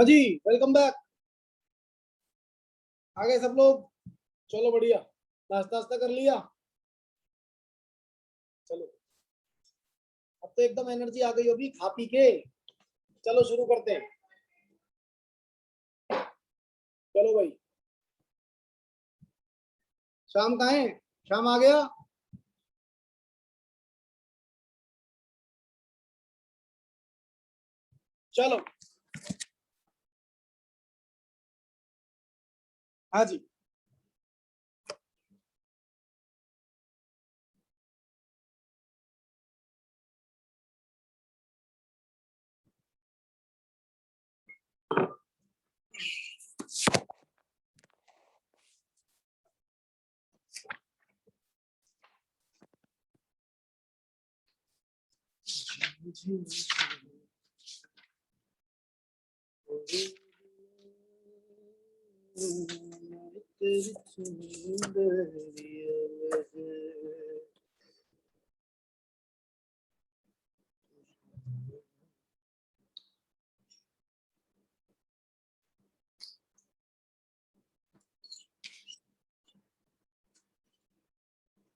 हाँ जी, welcome back. आ गए सब लोग। चलो बढ़िया। नाश्ता वास्ता कर लिया। चलो, अब तो एकदम एनर्जी आ गई होगी खा पी के। चलो शुरू करते हैं। चलो भाई। शाम कहाँ है? शाम आ गया। चलो। हाँ जी।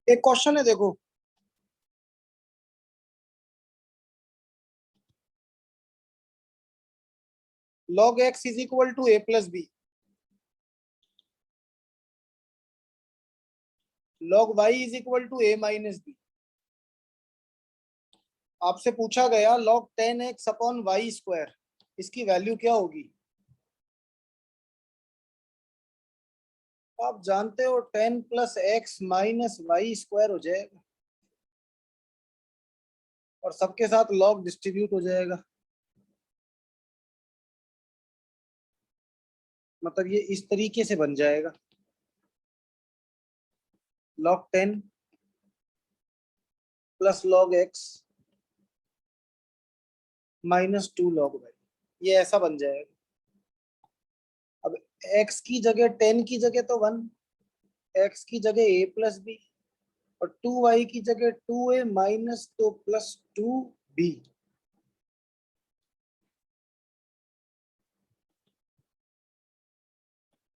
एक क्वेश्चन है, देखो। log x is equal to a plus B, log y is equal to a minus B. आपसे पूछा गया log 10x upon Y square, इसकी वैल्यू क्या होगी? आप जानते हो 10 plus X minus Y square हो जाएगा, और सबके साथ log डिस्ट्रीब्यूट हो जाएगा। मतलब ये इस तरीके से बन जाएगा, log 10 plus log x minus 2 log y, ये ऐसा बन जाएगा। अब x की जगह 10 की जगह तो 1, x की जगह a प्लस बी, और 2y की जगह 2a माइनस तो प्लस 2b।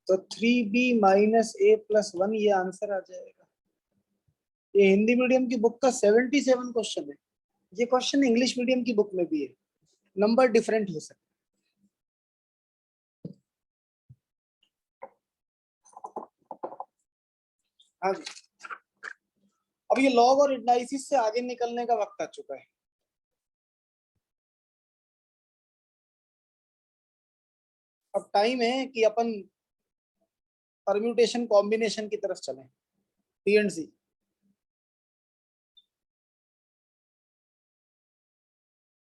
तो 3b माइनस a प्लस 1, ये आंसर आ जाएगा। ये हिंदी मीडियम की बुक का 77 क्वेश्चन है। ये क्वेश्चन इंग्लिश मीडियम की बुक में भी है, नंबर डिफरेंट हो सकते। हाँ जी। अब ये लॉग और एनालिसिस से आगे निकलने का वक्त आ चुका है। अब टाइम है कि अपन परम्यूटेशन कॉम्बिनेशन की तरफ चलें, P and C.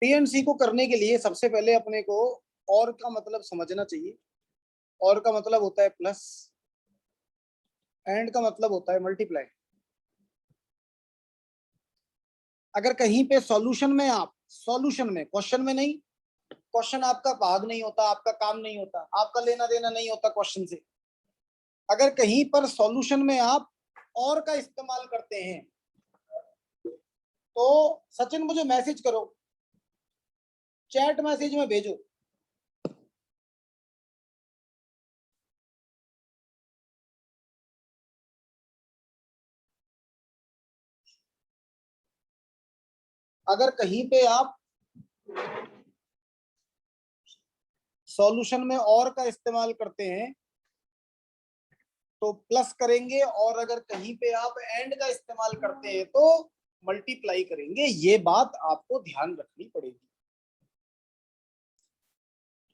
P and C को करने के लिए सबसे पहले अपने को और का मतलब समझना चाहिए। और का मतलब होता है प्लस, एंड का मतलब होता है मल्टीप्लाई। अगर कहीं पे सॉल्यूशन में, आप सॉल्यूशन में, क्वेश्चन में नहीं, क्वेश्चन आपका भाग नहीं होता, आपका काम नहीं होता, आपका लेना देना नहीं होता क्वेश्चन से। अगर कहीं पर सॉल्यूशन में आप और का इस्तेमाल करते हैं तो सचिन मुझे मैसेज करो, चैट मैसेज में भेजो। अगर कहीं पे आप सॉल्यूशन में और का इस्तेमाल करते हैं तो प्लस करेंगे, और अगर कहीं पे आप एंड का इस्तेमाल करते हैं तो मल्टीप्लाई करेंगे। ये बात आपको ध्यान रखनी पड़ेगी।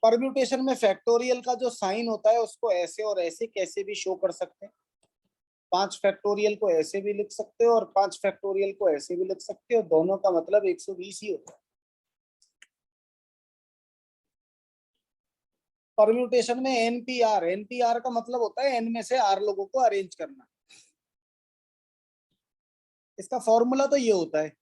परम्यूटेशन में फैक्टोरियल का जो साइन होता है उसको ऐसे और ऐसे कैसे भी शो कर सकते हैं। 5 फैक्टोरियल को ऐसे भी लिख सकते हो और 5 फैक्टोरियल को ऐसे भी लिख सकते हो, दोनों का मतलब 120 ही होता है। परम्यूटेशन में एनपीआर, एनपीआर का मतलब होता है एन में से आर लोगों को अरेंज करना। इसका फॉर्मूला तो ये होता है,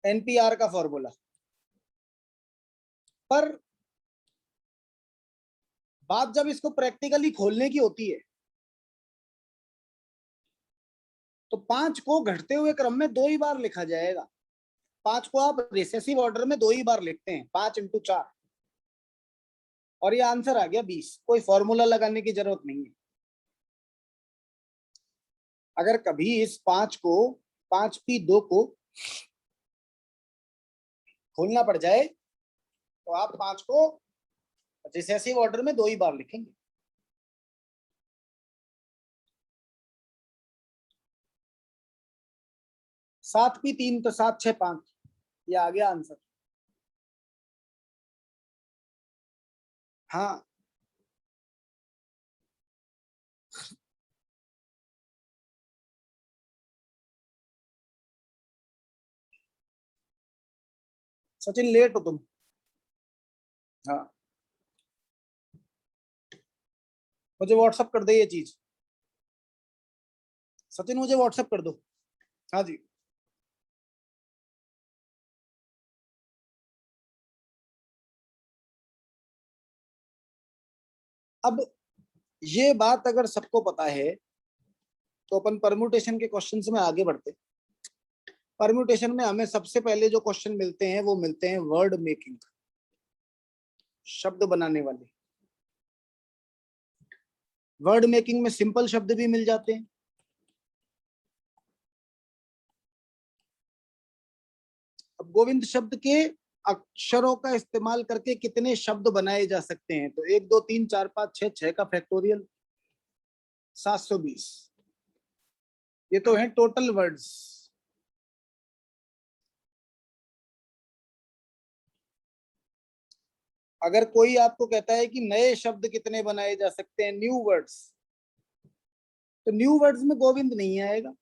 एनपीआर का फॉर्मूला। पर बात जब इसको प्रैक्टिकली खोलने की होती है तो 5 को घटते हुए क्रम में 2 ही बार लिखा जाएगा। 5 को आप रिसेसिव ऑर्डर में 2 ही बार लिखते हैं, 5 × 4, और ये आंसर आ गया 20। कोई फॉर्मूला लगाने की जरूरत नहीं है। अगर कभी इस 5p2 को खोलना पड़ जाए तो आप 5 को रिसेसिव ऑर्डर में 2 ही बार लिखेंगे। सात पी 3 तो 7 6 5, ये आ गया आंसर। हाँ, सचिन लेट हो तुम। हाँ, मुझे व्हाट्सएप कर दे ये चीज। सचिन मुझे व्हाट्सएप कर दो। हाँ जी। अब ये बात अगर सबको पता है तो अपन परम्यूटेशन के क्वेश्चंस में आगे बढ़ते। परम्यूटेशन में हमें सबसे पहले जो क्वेश्चन मिलते हैं वो मिलते हैं वर्ड मेकिंग, शब्द बनाने वाले। वर्ड मेकिंग में सिंपल शब्द भी मिल जाते हैं। अब गोविंद शब्द के अक्षरों का इस्तेमाल करके कितने शब्द बनाए जा सकते हैं? तो 1 2 3 4 5 6, 6 का फैक्टोरियल 720। ये तो है टोटल वर्ड्स। अगर कोई आपको कहता है कि नए शब्द कितने बनाए जा सकते हैं, न्यू वर्ड्स, तो न्यू वर्ड्स में गोविंद नहीं आएगा।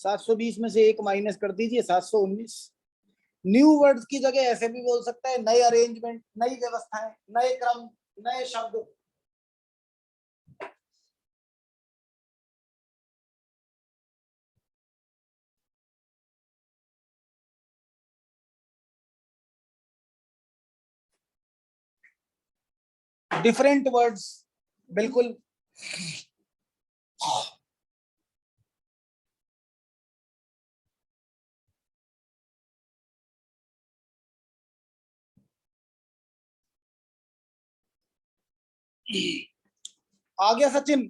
720 में से 1 माइनस कर दीजिए, 719। न्यू वर्ड्स की जगह ऐसे भी बोल सकता है नए अरेंजमेंट, नई व्यवस्थाएं, नए क्रम, नए शब्द। डिफरेंट वर्ड्स, बिल्कुल। आ गया सचिन?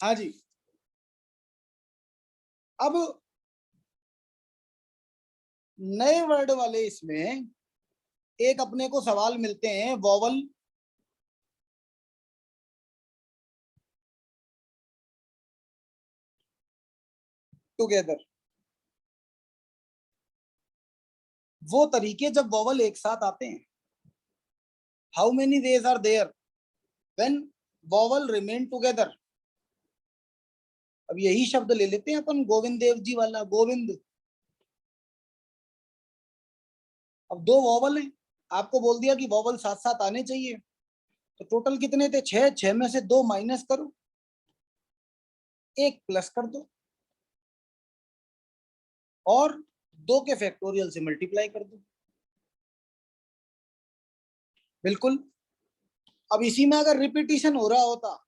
हाँ जी। अब नए वर्ड वाले इसमें एक अपने को सवाल मिलते हैं, वॉवल टुगेदर। वो तरीके जब वॉवल एक साथ आते हैं। How many ways are there when vowel remain together? अब यही शब्द ले लेते हैं अपन, गोविंद देव जी वाला गोविंद। अब 2 वॉवल हैं, आपको बोल दिया कि वॉवल साथ साथ आने चाहिए, तो टोटल कितने थे? 6। 6 में से 2 माइनस करो, 1 प्लस कर दो, और 2 के फैक्टोरियल से मल्टीप्लाई कर दो। बिल्कुल। अब इसी में अगर रिपीटिशन हो रहा होता,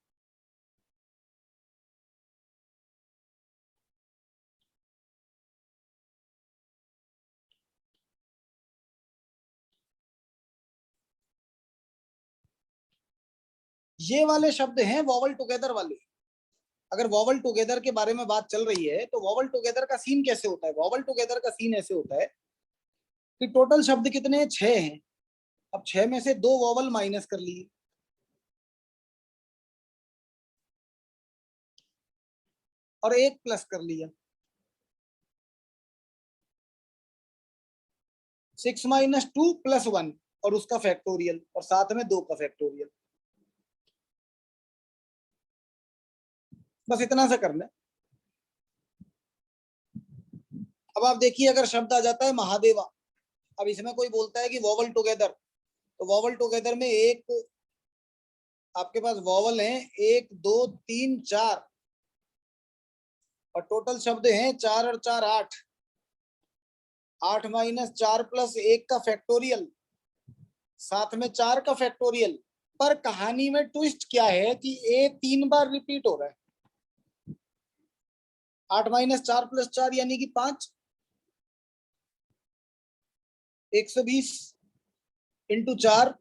ये वाले शब्द हैं वॉवल टुगेदर वाले। अगर वॉवल टुगेदर के बारे में बात चल रही है तो वॉवल टुगेदर का सीन कैसे होता है? वॉवल टुगेदर का सीन ऐसे होता है कि टोटल शब्द कितने हैं? 6 हैं। अब 6 में से 2 वॉवल माइनस कर लिए, और 1 प्लस कर लिया। 6 माइनस 2 प्लस 1, और उसका फैक्टोरियल, और साथ में 2 का फैक्टोरियल। बस इतना सा करना है। अब आप देखिए, अगर शब्द आ जाता है महादेवा, अब इसमें कोई बोलता है कि वॉवल टुगेदर, तो वॉवल टुगेदर में एक आपके पास वॉवल है 1 2 3 4, और टोटल शब्द हैं 4 और 4 8। 8 माइनस 4 प्लस 1 का फैक्टोरियल, साथ में 4 का फैक्टोरियल। पर कहानी में ट्विस्ट क्या है कि ए 3 बार रिपीट हो रहा है। 8 माइनस 4 प्लस 4 यानी कि 5, 120 इंटू 4,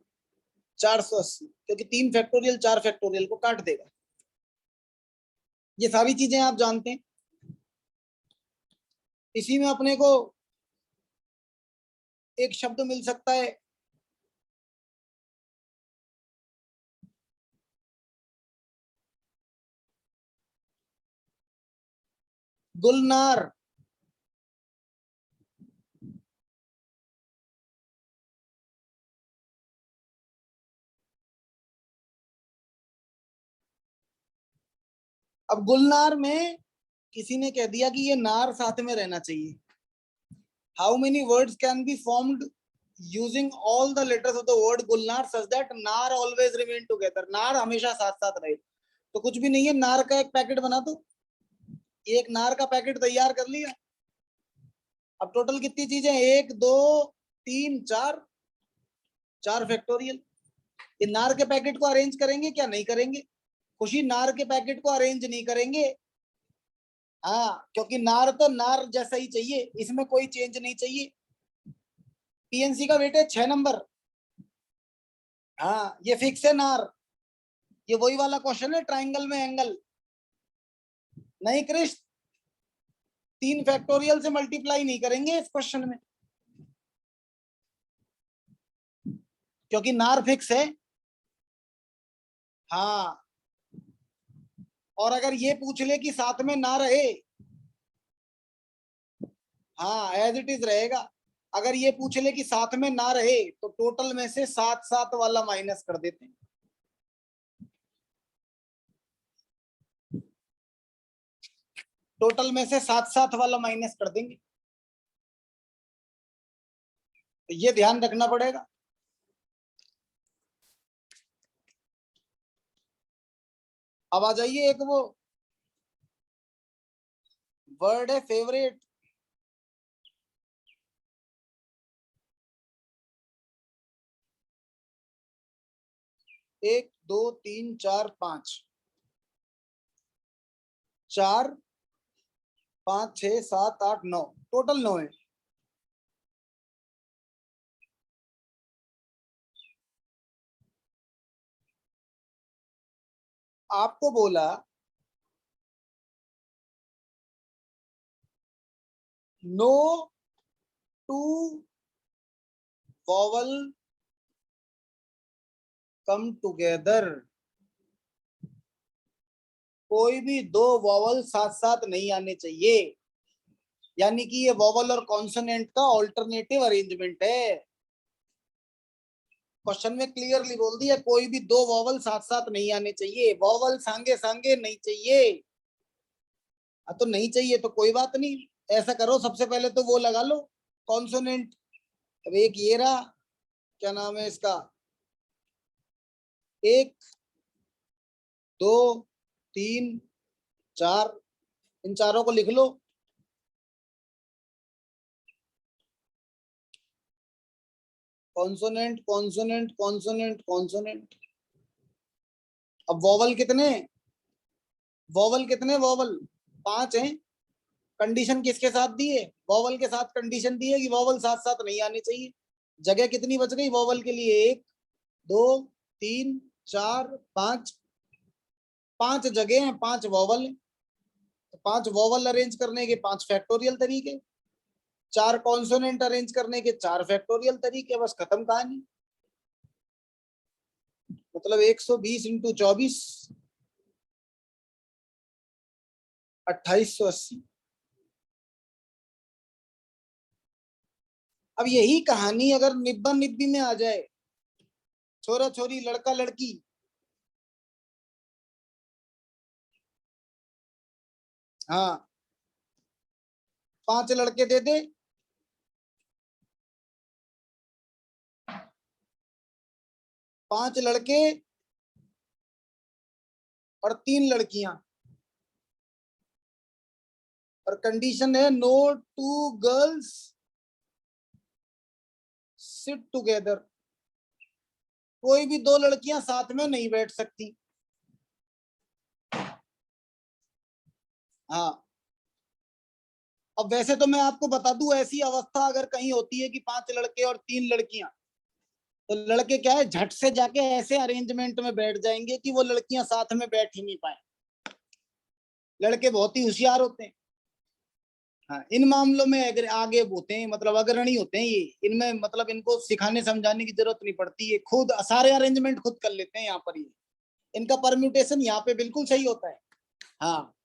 480, क्योंकि 3 फैक्टोरियल 4 फैक्टोरियल को काट देगा। ये सारी चीजें आप जानते हैं। इसी में अपने को एक शब्द मिल सकता है, गुलनार। अब गुलनार में किसी ने कह दिया कि ये नार साथ में रहना चाहिए। How many words can be formed using all the letters of the word Gulnar such that नार ऑलवेज रिमेन टुगेदर? नार हमेशा साथ साथ रहे। तो कुछ भी नहीं है, नार का एक पैकेट बना दो। एक नार का पैकेट तैयार कर लिया। अब टोटल कितनी चीजें? 1 2 3 4, 4 फैक्टोरियल। ये नार के पैकेट को अरेंज करेंगे क्या? नहीं करेंगे। खुशी नार के पैकेट को अरेंज नहीं करेंगे। हाँ, क्योंकि नार तो नार जैसा ही चाहिए, इसमें कोई चेंज नहीं चाहिए। पीएनसी का वेट है 6 नंबर। हाँ, ये फिक्स है नार। ये वही वाला क्वेश्चन है, ट्राइंगल में एंगल। नहीं कृष्ण, 3 फैक्टोरियल से मल्टीप्लाई नहीं करेंगे इस क्वेश्चन में, क्योंकि नार फिक्स है। हाँ, और अगर ये पूछ ले कि साथ में ना रहे, हाँ एज इट इज रहेगा। अगर ये पूछ ले कि साथ में ना रहे तो टोटल में से 7 7 वाला माइनस कर देते हैं। टोटल में से 7 7 वाला माइनस कर देंगे। तो ये ध्यान रखना पड़ेगा। अब आ जाइए, एक वो वर्ड है फेवरेट, 1 2 3 4 5, 4 5 6 7 8 9, टोटल 9 है। आपको बोला no two vowel come together. कोई भी 2 वॉवल साथ साथ नहीं आने चाहिए, यानी कि ये वॉवल और कॉन्सोनेंट का ऑल्टरनेटिव अरेंजमेंट है। क्वेश्चन में क्लियरली बोल दिया, कोई भी 2 वॉवल साथ साथ नहीं आने चाहिए, वॉवल सांगे सांगे नहीं चाहिए। तो नहीं चाहिए तो कोई बात नहीं, ऐसा करो सबसे पहले तो वो लगा लो कॉन्सोनेंट। अब एक ये रहा, क्या नाम है इसका, 1 2 3 4, इन चारों को लिख लो। Consonant consonant consonant consonant. अब वॉवल कितने? वॉवल कितने? वॉवल 5 हैं। कंडीशन किसके साथ दी है? वॉवल के साथ कंडीशन दी है कि वॉवल साथ साथ नहीं आने चाहिए। जगह कितनी बच गई वॉवल के लिए? 1 2 3 4 5, 5 जगह हैं, 5 वॉवल हैं। तो 5 वॉवल अरेंज करने के 5 फैक्टोरियल तरीके, 4 कॉन्सोनेंट अरेंज करने के 4 फैक्टोरियल तरीके, बस खत्म कहानी। मतलब 120 इंटू 24, 2880। अब यही कहानी अगर निब्बा निब्बी में आ जाए, छोरा छोरी लड़का लड़की, हाँ 5 लड़के दे दे, 5 लड़के और 3 लड़कियां, और कंडीशन है no two girls sit together. कोई भी 2 लड़कियां साथ में नहीं बैठ सकती। हाँ, अब वैसे तो मैं आपको बता दूं, ऐसी अवस्था अगर कहीं होती है कि 5 लड़के और 3 लड़कियां, तो लड़के क्या है, झट से जाके ऐसे अरेंजमेंट में बैठ जाएंगे कि वो लड़कियां साथ में बैठ ही नहीं पाए। लड़के बहुत ही होशियार होते हैं। हाँ, इन मामलों में अगर आगे होते हैं, मतलब अग्रणी होते हैं ये, इनमें मतलब इनको सिखाने समझाने की जरूरत नहीं पड़ती है, खुद सारे अरेंजमेंट खुद कर लेते हैं यहाँ पर। ये इनका परम्यूटेशन यहाँ पे बिल्कुल सही होता है। हाँ,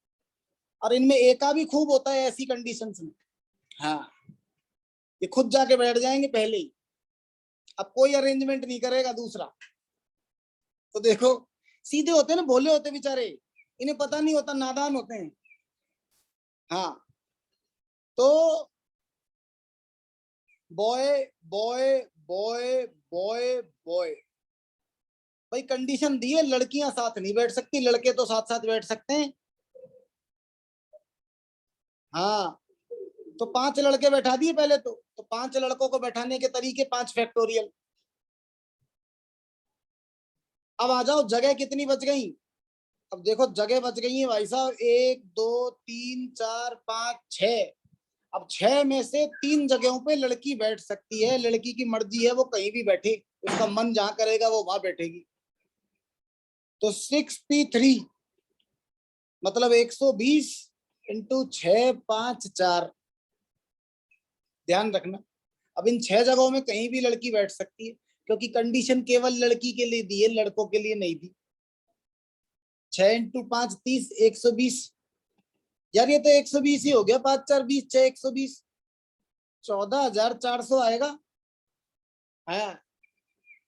और इनमें एका भी खूब होता है ऐसी कंडीशंस में। हाँ, ये खुद जाके बैठ जाएंगे पहले ही, अब कोई अरेंजमेंट नहीं करेगा दूसरा। तो देखो, सीधे होते हैं ना, भोले होते बेचारे, इन्हें पता नहीं होता, नादान होते हैं। हाँ, तो boy boy boy boy boy, भाई कंडीशन दी है, लड़कियां साथ नहीं बैठ सकती, लड़के तो साथ साथ बैठ सकते हैं। हाँ, तो 5 लड़के बैठा दिए पहले तो 5 लड़कों को बैठाने के तरीके 5 फैक्टोरियल। अब आ जाओ, जगह कितनी बच गई। अब देखो जगह बच गई है भाई साहब, 1 2 3 4 5 6। अब 6 में से 3 जगहों पे लड़की बैठ सकती है, लड़की की मर्जी है वो कहीं भी बैठे, उसका मन जहां करेगा वो वहां बैठेगी। तो 6p3 मतलब 120 इंटू 6 5 4, ध्यान रखना। अब इन 6 जगहों में कहीं भी लड़की बैठ सकती है, क्योंकि कंडीशन केवल लड़की के लिए दी है, लड़कों के लिए नहीं दी। 6 इंटू 5 30, 120। यार ये तो 120 ही हो गया, 5 4 20, 6 120, 14,400 आएगा। हाँ,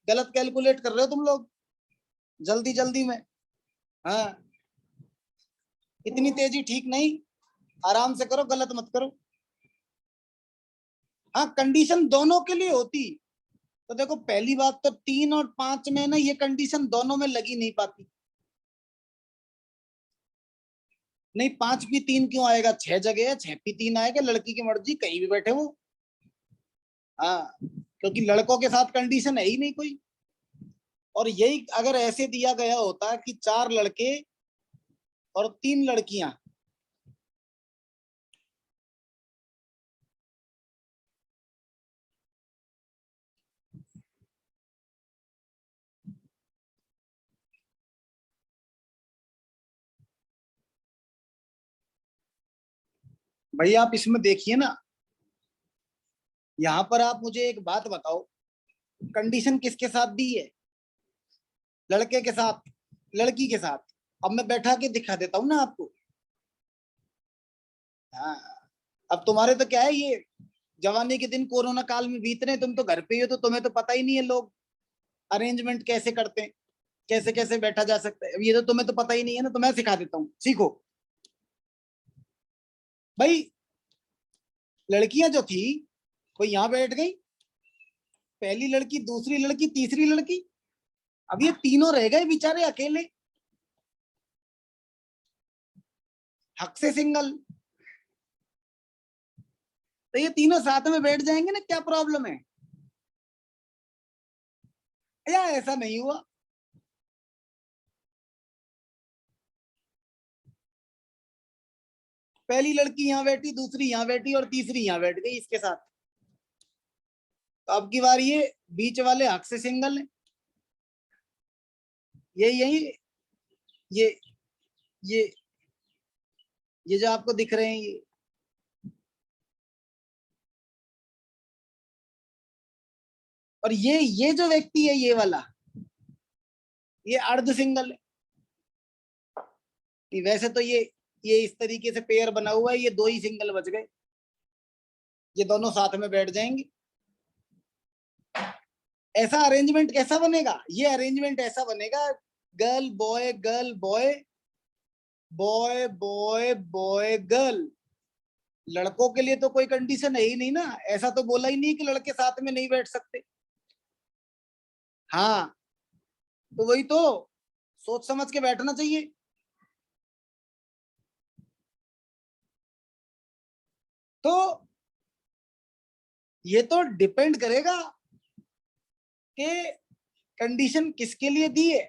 गलत कैलकुलेट कर रहे हो तुम लोग जल्दी जल्दी में। हाँ, इतनी तेजी ठीक नहीं, आराम से करो, गलत मत करो। हाँ, कंडीशन दोनों के लिए होती, तो देखो पहली बात तो 3 और 5 में ना ये कंडीशन दोनों में लगी नहीं पाती। नहीं, 5p3 क्यों आएगा, 6 जगह है, 6p3 आएगा, लड़की की मर्जी कहीं भी बैठे वो। हाँ, क्योंकि लड़कों के साथ कंडीशन है ही नहीं कोई। और यही अगर ऐसे दिया गया होता कि 4 लड़के और 3 लड़कियां, भाई आप इसमें देखिए ना, यहाँ पर आप मुझे एक बात बताओ, कंडीशन किसके साथ दी है, लड़के के साथ, लड़की के साथ। अब मैं बैठा के दिखा देता हूँ ना आपको। हाँ, अब तुम्हारे तो क्या है, ये जवानी के दिन कोरोना काल में बीत रहे हैं, तुम तो घर पे ही हो, तो तुम्हें तो पता ही नहीं है लोग अरेंजमेंट कैसे करते हैं, कैसे कैसे बैठा जा सकता है। अब ये तो तुम्हें तो पता ही नहीं है ना, तो मैं सिखा देता हूँ, सीखो। भाई लड़कियां जो थी वो यहाँ बैठ गई, पहली लड़की, दूसरी लड़की, तीसरी लड़की। अब ये तीनों रह गए बेचारे अकेले, हक से सिंगल। तो ये तीनों साथ में बैठ जाएंगे ना, क्या प्रॉब्लम है। या ऐसा नहीं हुआ, पहली लड़की यहाँ बैठी, दूसरी यहाँ बैठी और तीसरी यहाँ बैठ गई इसके साथ। तो अब की बार ये बीच वाले हक से सिंगल है, ये यही, ये ये ये जो आपको दिख रहे हैं ये, और ये जो व्यक्ति है ये वाला, ये अर्ध सिंगल है। वैसे तो ये इस तरीके से पेयर बना हुआ है, ये 2 ही सिंगल बच गए, ये दोनों साथ में बैठ जाएंगे। ऐसा अरेंजमेंट कैसा बनेगा, ये अरेंजमेंट ऐसा बनेगा, girl boy girl boy, boy boy boy girl. लड़कों के लिए तो कोई कंडीशन है ही नहीं ना, ऐसा तो बोला ही नहीं कि लड़के साथ में नहीं बैठ सकते। हाँ, तो वही तो, सोच समझ के बैठना चाहिए। तो ये तो डिपेंड करेगा कि कंडीशन किसके लिए दी है।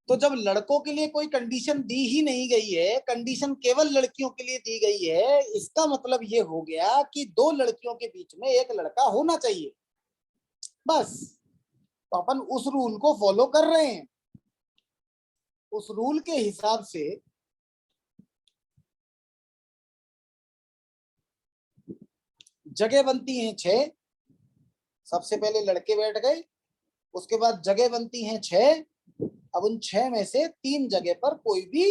तो जब लड़कों के लिए कोई कंडीशन दी ही नहीं गई है, कंडीशन केवल लड़कियों के लिए दी गई है, इसका मतलब ये हो गया कि दो लड़कियों के बीच में एक लड़का होना चाहिए, बस। तो अपन उस रूल को फॉलो कर रहे हैं। उस रूल के हिसाब से जगह बनती हैं 6। सबसे पहले लड़के बैठ गए, उसके बाद जगह बनती हैं 6। अब उन 6 में से 3 जगह पर कोई भी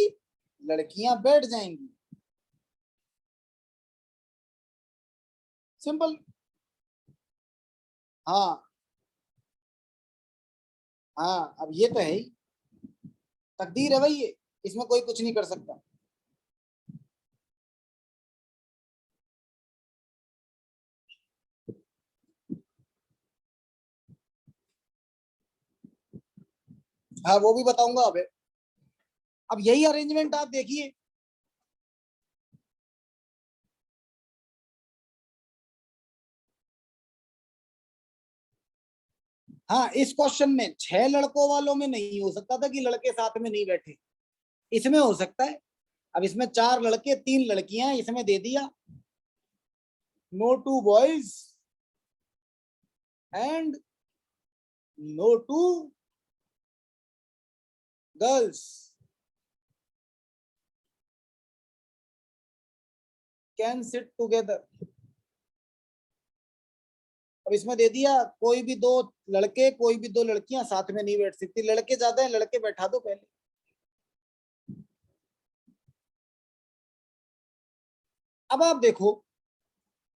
लड़कियां बैठ जाएंगी। सिंपल। हाँ हाँ, अब ये तो है ही, तकदीर है भाई ये, इसमें कोई कुछ नहीं कर सकता। हाँ, वो भी बताऊंगा। अब यही अरेंजमेंट आप देखिए। हाँ, इस क्वेश्चन में 6 लड़कों वालों में नहीं हो सकता था कि लड़के साथ में नहीं बैठे, इसमें हो सकता है। अब इसमें 4 लड़के 3 लड़कियां, इसमें दे दिया no two boys and no two girls can sit together. अब इसमें दे दिया कोई भी 2 लड़के कोई भी 2 लड़कियां साथ में नहीं बैठ सकती, लड़के ज्यादा है, लड़के बैठा दो पहले। अब आप देखो,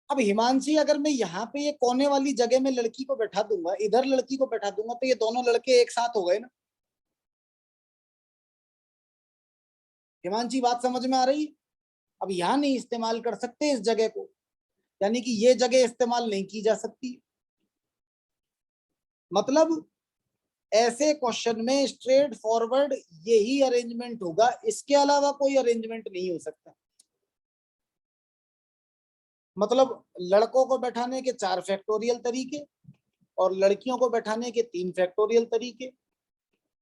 अब हिमांशी अगर मैं यहाँ पे ये कोने वाली जगह में लड़की को बैठा दूंगा, इधर लड़की को बैठा दूंगा, तो ये दोनों लड़के एक साथ हो गए ना। हिमांशी, बात समझ में आ रही है? अब यहाँ नहीं इस्तेमाल कर सकते इस जगह को, यानी कि ये जगह इस्तेमाल नहीं की जा सकती। मतलब ऐसे क्वेश्चन में स्ट्रेट फॉरवर्ड यही अरेंजमेंट होगा, इसके अलावा कोई अरेंजमेंट नहीं हो सकता। मतलब लड़कों को बैठाने के 4 फैक्टोरियल तरीके और लड़कियों को बैठाने के 3 फैक्टोरियल तरीके,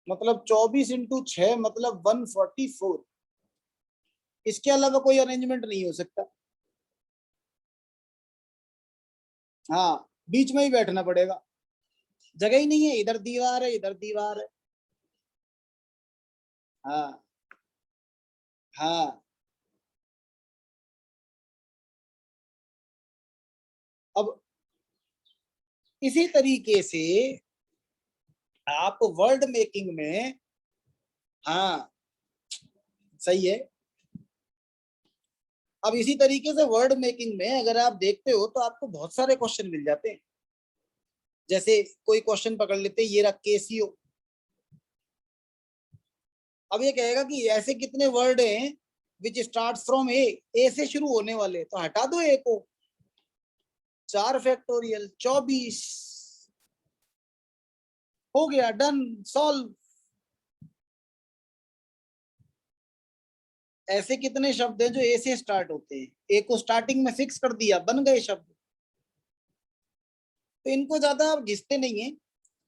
मतलब 24 × 6 मतलब 144। इसके अलावा कोई अरेंजमेंट नहीं हो सकता। हाँ, बीच में ही बैठना पड़ेगा, जगह ही नहीं है, इधर दीवार है इधर दीवार है। हाँ हाँ। अब इसी तरीके से आप वर्ड मेकिंग में, हाँ सही है। अब इसी तरीके से वर्ड मेकिंग में अगर आप देखते हो तो आपको बहुत सारे क्वेश्चन मिल जाते हैं। जैसे कोई क्वेश्चन पकड़ लेते हैं, ये रहा केसीओ। अब ये कहेगा कि ऐसे कितने वर्ड हैं विच स्टार्ट फ्रॉम ए से शुरू होने वाले, तो हटा दो ए को। 4 फैक्टोरियल 24 हो गया, डन, सॉल्व। ऐसे कितने शब्द हैं जो ए से स्टार्ट होते हैं, ए को स्टार्टिंग में फिक्स कर दिया, बन गए शब्द। तो इनको ज्यादा आप घिसते नहीं है,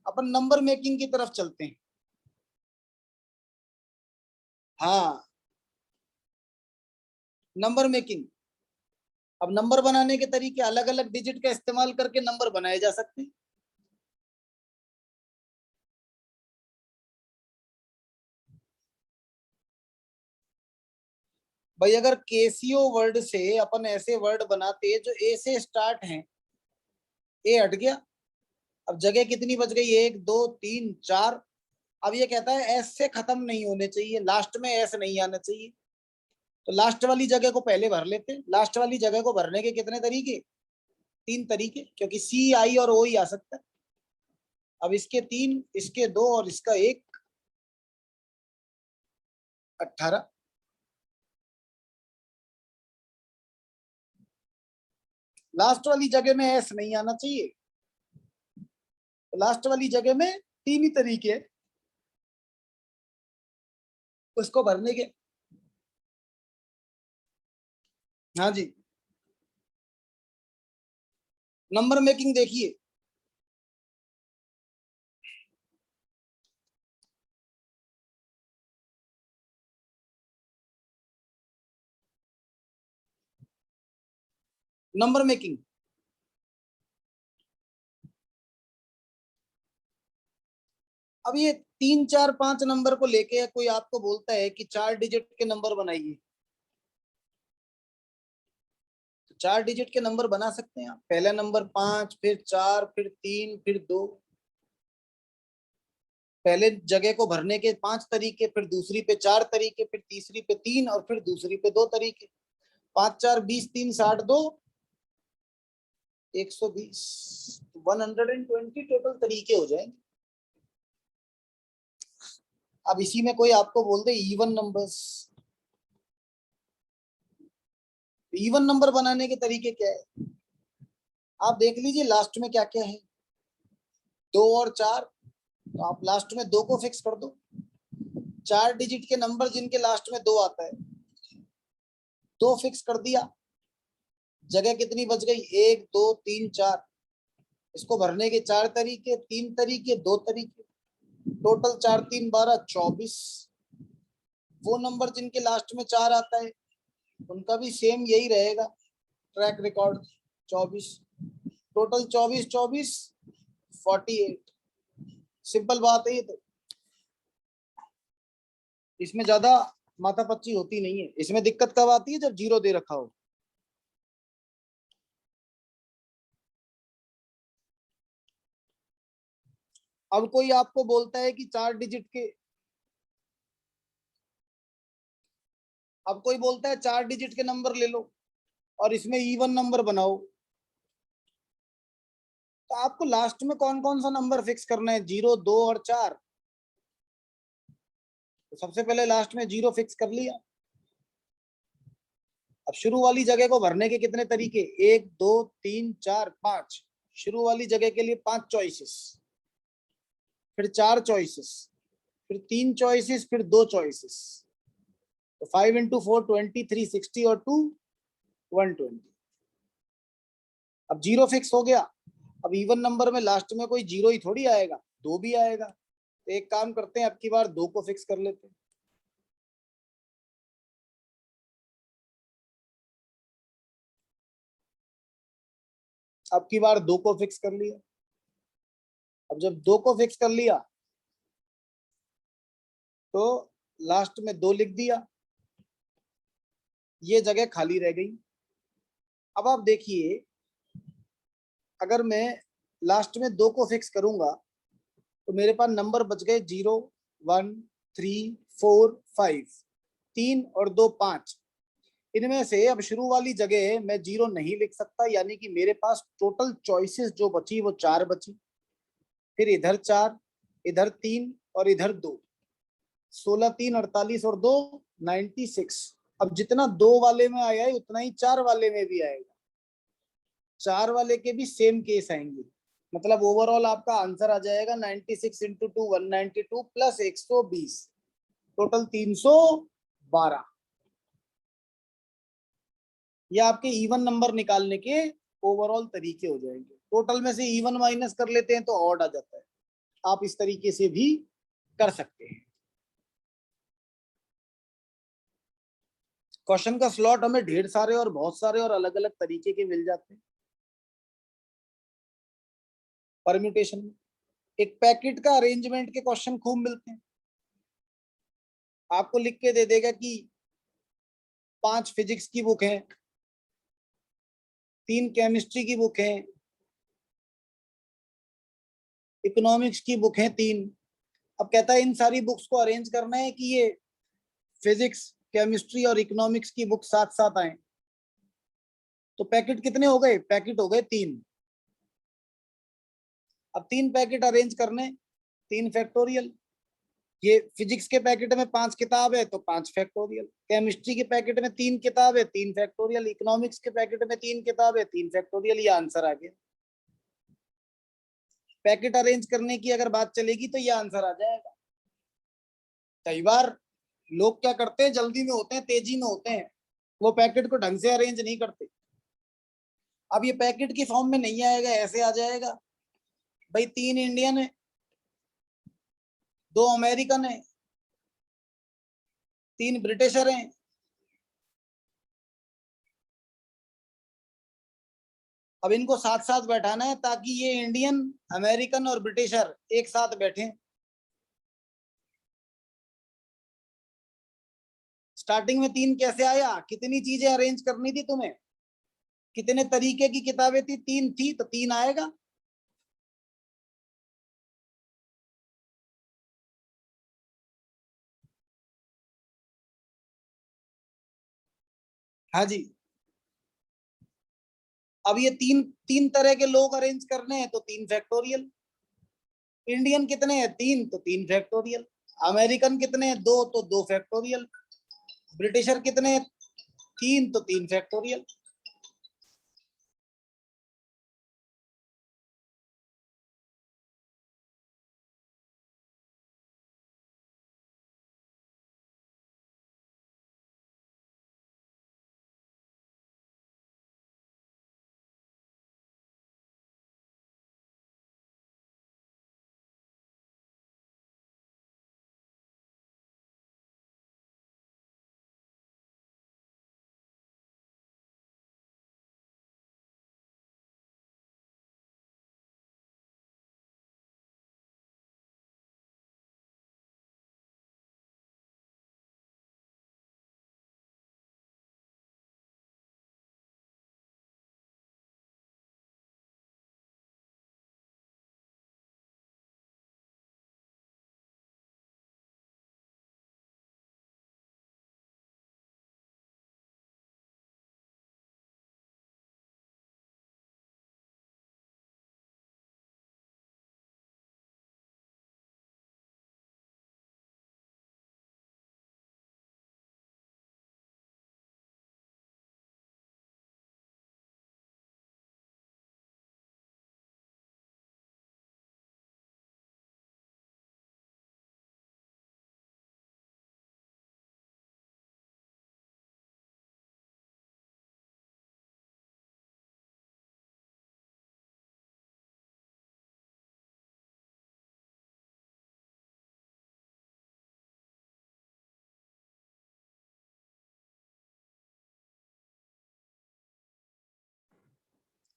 अपन नंबर मेकिंग की तरफ चलते हैं। हाँ, नंबर मेकिंग। अब नंबर बनाने के तरीके, अलग अलग डिजिट का इस्तेमाल करके नंबर बनाए जा सकते हैं। भाई अगर केसीओ वर्ड से अपन ऐसे वर्ड बनाते जो ए से स्टार्ट हैं, ए हट गया, अब जगह कितनी बच गई, 1 2 3 4। अब ये कहता है एस से खत्म नहीं होने चाहिए, लास्ट में एस नहीं आना चाहिए। तो लास्ट वाली जगह को पहले भर लेते हैं। लास्ट वाली जगह को भरने के कितने तरीके, 3 तरीके, क्योंकि सी आई और ओ ही आ सकता है। अब इसके 3, इसके 2 और इसका 1, 18। लास्ट वाली जगह में एस नहीं आना चाहिए, तो लास्ट वाली जगह में 3 ही तरीके हैं उसको भरने के। हाँ जी, नंबर मेकिंग देखिए। Number making. अब ये 3 4 5 नंबर को लेके कोई आपको बोलता है कि 4 डिजिट के नंबर बनाइए, तो 4 डिजिट के नंबर बना सकते हैं आप। पहला नंबर 5, फिर 4, फिर 3, फिर 2। पहले जगह को भरने के 5 तरीके, फिर दूसरी पे 4 तरीके, फिर तीसरी पे 3 और फिर दूसरी पे 2 तरीके। 5 4 20, 3 60, 2 120, 120 टोटल तरीके हो जाएंगे। अब इसी में कोई आपको बोल they even numbers, even number बनाने के तरीके क्या है आप देख लीजिए। लास्ट में क्या क्या है, 2 और 4, तो आप लास्ट में 2 को फिक्स कर दो। 4 डिजिट के नंबर जिनके लास्ट में 2 आता है, 2 फिक्स कर दिया। जगह कितनी बच गई, 1 2 3 4। इसको भरने के 4 तरीके, 3 तरीके, 2 तरीके, टोटल 4 3 12 24। वो नंबर जिनके लास्ट में 4 आता है उनका भी सेम यही रहेगा ट्रैक रिकॉर्ड, 24। टोटल 24 24 48। सिंपल बात है ये तो, इसमें ज्यादा माथापच्ची होती नहीं है। इसमें दिक्कत कब आती है, जब जीरो दे रखा हो। अब कोई आपको बोलता है कि 4 डिजिट के, अब कोई बोलता है 4 डिजिट के नंबर ले लो और इसमें इवन नंबर बनाओ, तो आपको लास्ट में कौन कौन सा नंबर फिक्स करना है, 0 2 और 4। तो सबसे पहले लास्ट में 0 फिक्स कर लिया। अब शुरू वाली जगह को भरने के कितने तरीके, 1 2 3 4 5। शुरू वाली जगह के लिए 5 चॉइसेस, फिर 4 चॉइसेस, फिर 3 चॉइसेस, फिर 2 चॉइसेस। तो 5 इंटू 4 20, 360 और 2 120। अब 0 फिक्स हो गया। अब इवन नंबर में लास्ट में कोई 0 ही थोड़ी आएगा, 2 भी आएगा। तो एक काम करते हैं, अब की बार 2 को फिक्स कर लेते हैं। अब की बार 2 को फिक्स कर लिया। अब जब 2 को फिक्स कर लिया तो लास्ट में 2 लिख दिया, ये जगह खाली रह गई। अब आप देखिए, अगर मैं लास्ट में 2 को फिक्स करूंगा तो मेरे पास नंबर बच गए 0 1 3 4 5। 3 और 2 5। इनमें से अब शुरू वाली जगह मैं 0 नहीं लिख सकता, यानी कि मेरे पास टोटल चॉइसेस जो बची वो 4 बची। फिर इधर 4, इधर 3 और इधर 2। 16 3 48 और 2 96। अब जितना 2 वाले में आया है उतना ही 4 वाले में भी आएगा। 4 वाले के भी सेम केस आएंगे। मतलब ओवरऑल आपका आंसर आ जाएगा 96 इंटू 2 192 प्लस 120, टोटल 312। ये आपके इवन नंबर निकालने के ओवरऑल तरीके हो जाएंगे। टोटल में से इवन माइनस कर लेते हैं तो ऑड आ जाता है। आप इस तरीके से भी कर सकते हैं। क्वेश्चन का स्लॉट हमें ढेर सारे और बहुत सारे और अलग अलग तरीके के मिल जाते हैं परम्यूटेशन में। एक पैकेट का अरेंजमेंट के क्वेश्चन खूब मिलते हैं। आपको लिख के दे देगा कि 5 फिजिक्स की बुक है, 3 केमिस्ट्री की बुक है, इकोनॉमिक्स की बुक है 3। अब कहता है इन सारी बुक्स को अरेंज करना है कि ये फिजिक्स केमिस्ट्री और इकोनॉमिक्स की बुक साथ साथ आए। तो पैकेट कितने हो गए, पैकेट हो गए 3। अब 3 पैकेट अरेंज करने, 3 फैक्टोरियल। ये फिजिक्स के पैकेट में 5 किताब है तो 5 फैक्टोरियल, केमिस्ट्री के पैकेट में 3 किताब है 3 फैक्टोरियल, इकोनॉमिक्स के पैकेट में 3 किताब है 3 फैक्टोरियल। ये आंसर आ गया। पैकेट अरेंज करने की अगर बात चलेगी तो ये आंसर आ जाएगा। कई बार लोग क्या करते हैं, जल्दी में होते हैं, तेजी में होते हैं, वो पैकेट को ढंग से अरेंज नहीं करते। अब ये पैकेट की फॉर्म में नहीं आएगा, ऐसे आ जाएगा भाई 3 इंडियन है, 2 अमेरिकन है, 3 ब्रिटिशर हैं, अब इनको साथ साथ बैठाना है ताकि ये इंडियन, अमेरिकन और ब्रिटिशर एक साथ बैठे। स्टार्टिंग में 3 कैसे आया? कितनी चीजें अरेंज करनी थी तुम्हें, कितने तरीके की किताबें थी? 3 थी तो 3 आएगा। हाँ जी। अब ये तीन तीन तरह के लोग अरेंज करने हैं तो 3 फैक्टोरियल। इंडियन कितने हैं? 3 तो 3 फैक्टोरियल। अमेरिकन कितने हैं? 2 तो 2 फैक्टोरियल। ब्रिटिशर कितने हैं? 3 तो 3 फैक्टोरियल।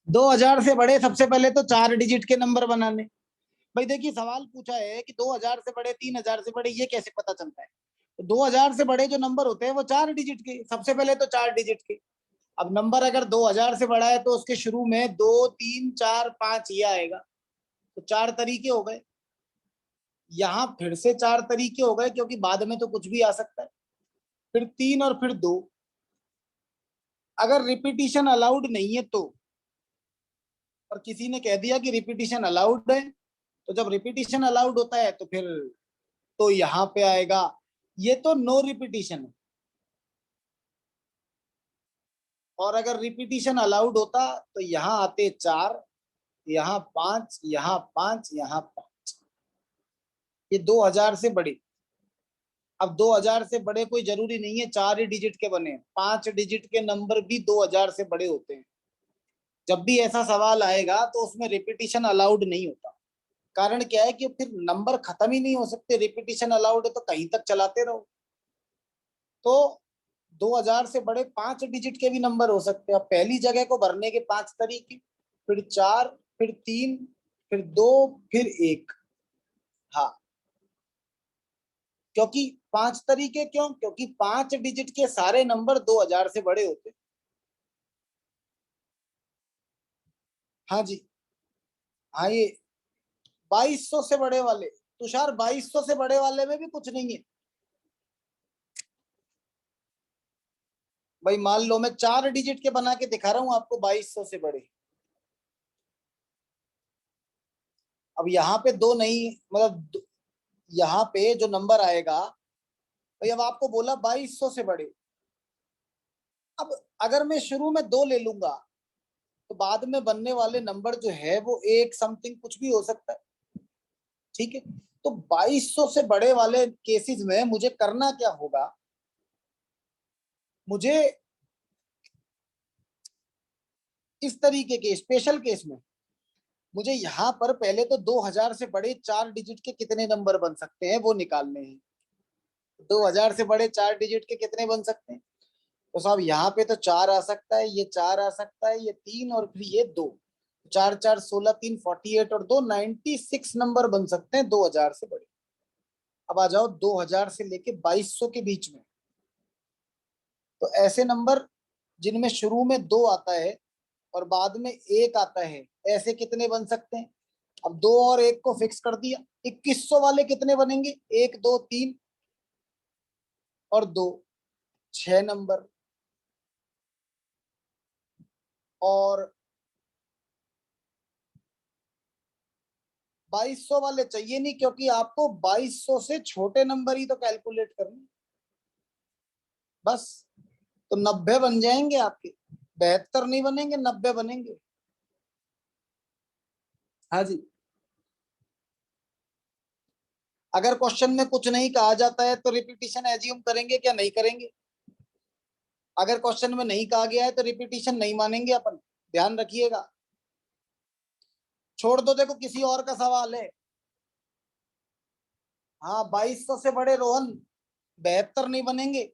दो हजार से बड़े सबसे पहले तो 4 डिजिट के नंबर बनाने। भाई देखिए, सवाल पूछा है कि 2000 से बड़े, 3000 से बड़े, ये कैसे पता चलता है? तो 2000 से बड़े जो नंबर होते हैं वो 4 डिजिट के, सबसे पहले तो 4 डिजिट के। अब नंबर अगर 2000 से बड़ा है तो उसके शुरू में 2, 3, 4, 5 ये आएगा, तो 4 तरीके हो गए। यहाँ फिर से 4 तरीके हो गए क्योंकि बाद में तो कुछ भी आ सकता है। फिर 3 और फिर 2। अगर रिपीटिशन अलाउड नहीं है तो, और किसी ने कह दिया कि रिपीटिशन अलाउड है, तो जब रिपीटिशन अलाउड होता है तो फिर तो यहाँ पे आएगा, ये तो नो रिपीटिशन है। और अगर रिपीटिशन अलाउड होता तो यहाँ आते 4, यहाँ 5, यहाँ 5, यहाँ 5। ये 2000 से बड़े। अब 2000 से बड़े कोई जरूरी नहीं है 4 ही डिजिट के बने, 5 डिजिट के नंबर भी 2000 से बड़े होते हैं। जब भी ऐसा सवाल आएगा तो उसमें रिपीटिशन अलाउड नहीं होता। कारण क्या है कि फिर नंबर खत्म ही नहीं हो सकते, रिपीटिशन अलाउड है तो कहीं तक चलाते रहो। तो 2000 से बड़े 5 डिजिट के भी नंबर हो सकते हैं। अब पहली जगह को भरने के 5 तरीके, फिर 4, फिर 3, फिर 2, फिर 1। हाँ, क्योंकि 5 तरीके क्यों? क्योंकि 5 डिजिट के सारे नंबर 2000 से बड़े होते। हाँ जी। हाँ, ये 2200 से बड़े वाले, तुषार 2200 से बड़े वाले में भी कुछ नहीं है। भाई मान लो मैं 4 डिजिट के बना के दिखा रहा हूं आपको 2200 से बड़े। अब यहाँ पे 2 नहीं, मतलब यहाँ पे जो नंबर आएगा, भाई अब आपको बोला 2200 से बड़े। अब अगर मैं शुरू में 2 ले लूंगा तो बाद में बनने वाले नंबर जो है वो 1 समथिंग कुछ भी हो सकता है। ठीक है, तो 2200 से बड़े वाले केसेस में मुझे करना क्या होगा? मुझे इस तरीके के स्पेशल केस में मुझे यहाँ पर पहले तो 2000 से बड़े 4 डिजिट के कितने नंबर बन सकते हैं वो निकालने हैं। 2000 से बड़े 4 डिजिट के कितने बन सकते हैं? तो साहब यहाँ पे तो 4 आ सकता है, ये 4 आ सकता है, ये 3 और फिर ये 2। चार चार 16, 3 48 और 2 96 नंबर बन सकते हैं 2000 से बड़े। अब आ जाओ 2000 से लेके 2200 के बीच में। तो ऐसे नंबर जिनमें शुरू में 2 आता है और बाद में 1 आता है, ऐसे कितने बन सकते हैं? अब 2 और 1 को फिक्स कर दिया। 2100 वाले कितने बनेंगे? 1 2 3 और 2, 6 नंबर। और 2200 वाले चाहिए नहीं, क्योंकि आपको 2200 से छोटे नंबर ही तो कैलकुलेट करने। बस, तो 90 बन जाएंगे आपके, 72 नहीं बनेंगे, 90 बनेंगे। हाँ जी। अगर क्वेश्चन में कुछ नहीं कहा जाता है तो रिपीटिशन एज्यूम करेंगे क्या? नहीं करेंगे। अगर क्वेश्चन में नहीं कहा गया है तो रिपीटिशन नहीं मानेंगे अपन, ध्यान रखिएगा। छोड़ दो, देखो किसी और का सवाल है। हाँ, 2200 से बड़े रोहन, 72 नहीं बनेंगे,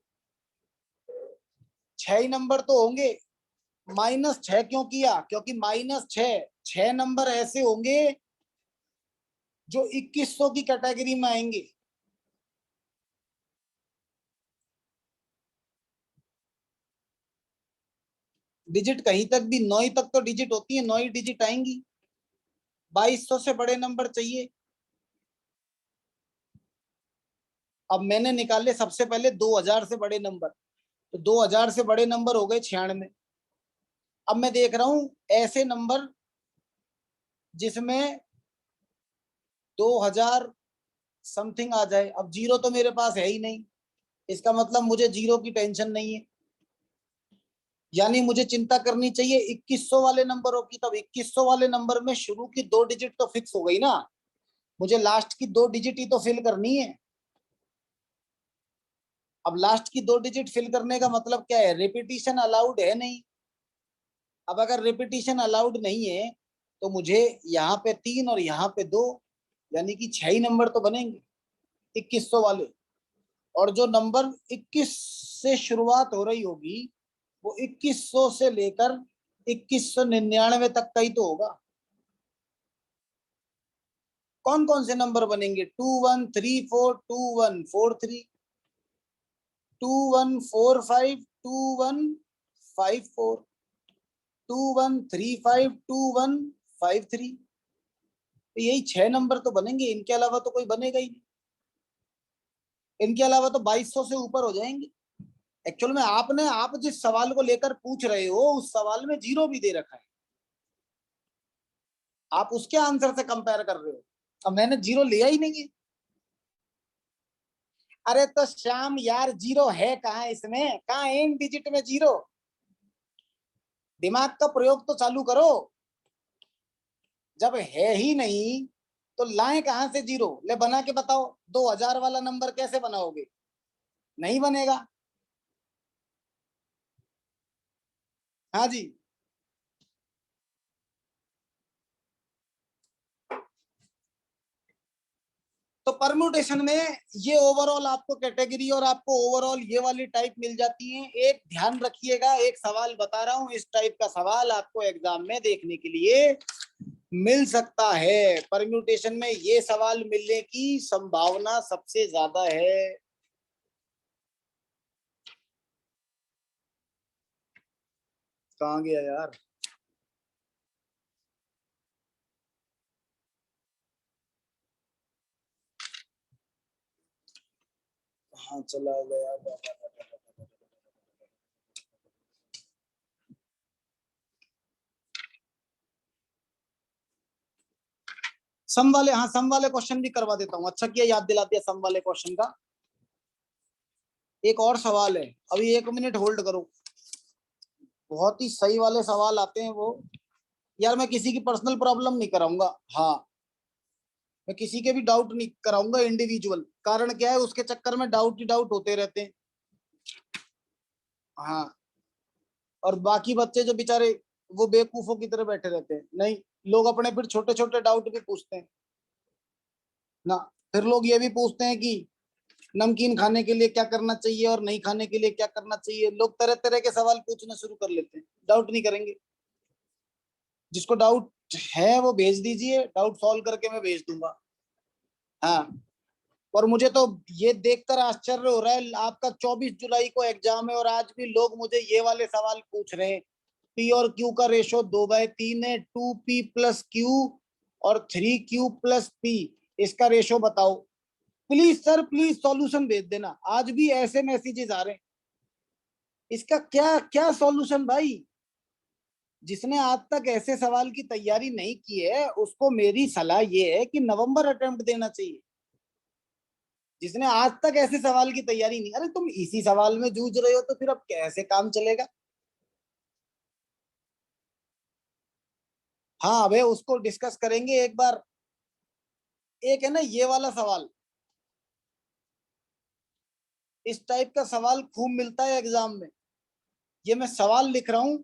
6 ही नंबर तो होंगे। -6 क्यों किया? क्योंकि -6, 6 नंबर ऐसे होंगे जो 2100 की कैटेगरी में आएंगे। डिजिट कहीं तक भी 9 तक तो डिजिट होती है, 9 डिजिट आएंगी। 2200 से बड़े नंबर चाहिए। अब मैंने निकाले सबसे पहले 2000 से बड़े नंबर, तो 2000 से बड़े नंबर हो गए 96। अब मैं देख रहा हूं ऐसे नंबर जिसमें 2000 समथिंग आ जाए। अब जीरो तो मेरे पास है ही नहीं, इसका मतलब मुझे जीरो की टेंशन नहीं है। यानी मुझे चिंता करनी चाहिए 2100 वाले नंबरों की। तब 2100 वाले नंबर में शुरू की 2 डिजिट तो फिक्स हो गई ना, मुझे लास्ट की 2 डिजिट ही तो फिल करनी है। अब लास्ट की 2 डिजिट फिल करने का मतलब क्या है? रिपीटिशन अलाउड है नहीं। अब अगर रिपीटिशन अलाउड नहीं है तो मुझे यहाँ पे 3 और यहाँ पे 2, यानी कि 6 ही नंबर तो बनेंगे 2100 वाले। और जो नंबर 21 से शुरुआत हो रही होगी वो 2100 से लेकर 2199 तक का ही तो होगा। कौन कौन से नंबर बनेंगे? 2134, 2143, 2145, 2154, 2135, 2153। तो यही 6 नंबर तो बनेंगे, इनके अलावा तो कोई बनेगा ही नहीं। इनके अलावा तो 2200 से ऊपर हो जाएंगे। एक्चुअल में आप जिस सवाल को लेकर पूछ रहे हो उस सवाल में जीरो भी दे रखा है, आप उसके आंसर से कंपेयर कर रहे हो। अब मैंने जीरो लिया ही नहीं है। अरे तो श्याम यार, जीरो है कहाँ इसमें? कहाँ एंड डिजिट में जीरो? दिमाग का प्रयोग तो चालू करो। जब है ही नहीं तो लाए कहां से जीरो? ले बना के बताओ, 2000 वाला नंबर कैसे बनाओगे? नहीं बनेगा। हाँ जी। तो परम्यूटेशन में ये ओवरऑल आपको कैटेगरी और आपको ओवरऑल ये वाली टाइप मिल जाती है। एक ध्यान रखिएगा, एक सवाल बता रहा हूं, इस टाइप का सवाल आपको एग्जाम में देखने के लिए मिल सकता है। परम्यूटेशन में ये सवाल मिलने की संभावना सबसे ज्यादा है। कहाँ गया यार? हाँ, चला गया। सम वाले, हाँ सम वाले क्वेश्चन भी करवा देता हूँ। अच्छा किया याद दिला दिया सम वाले क्वेश्चन का। एक और सवाल है, अभी 1 मिनट होल्ड करो। बहुत ही सही वाले सवाल आते हैं वो। यार मैं किसी की पर्सनल प्रॉब्लम नहीं कराऊंगा। हाँ, मैं किसी के भी डाउट नहीं कराऊंगा इंडिविजुअल। कारण क्या है, उसके चक्कर में डाउट ही डाउट होते रहते हैं। हाँ, और बाकी बच्चे जो बेचारे वो बेवकूफों की तरह बैठे रहते हैं। नहीं, लोग अपने फिर छोटे छोटे डाउट भी पूछते हैं ना। फिर लोग ये भी पूछते हैं कि नमकीन खाने के लिए क्या करना चाहिए और नहीं खाने के लिए क्या करना चाहिए। लोग तरह तरह के सवाल पूछना शुरू कर लेते हैं, डाउट नहीं करेंगे। जिसको डाउट है वो भेज दीजिए, डाउट सॉल्व करके मैं भेज दूंगा। हाँ, और मुझे तो ये देखकर आश्चर्य हो रहा है, आपका 24 जुलाई को एग्जाम है और आज भी लोग मुझे ये वाले सवाल पूछ रहे हैं। पी और क्यू का रेशो 2/3 है, 2p प्लस क्यू और 3q प्लस p, इसका रेशो बताओ। प्लीज सर, प्लीज सॉल्यूशन भेज देना। आज भी ऐसे मैसेजेस आ रहे हैं, इसका क्या क्या सॉल्यूशन भाई? जिसने आज तक ऐसे सवाल की तैयारी नहीं की है उसको मेरी सलाह ये है कि नवंबर अटेम्प्ट देना चाहिए। जिसने आज तक ऐसे सवाल की तैयारी नहीं, अरे तुम इसी सवाल में जूझ रहे हो तो फिर अब कैसे काम चलेगा? हाँ, अबे उसको डिस्कस करेंगे एक बार। एक है ना ये वाला सवाल, इस टाइप का सवाल खूब मिलता है एग्जाम में। ये मैं सवाल लिख रहा हूं,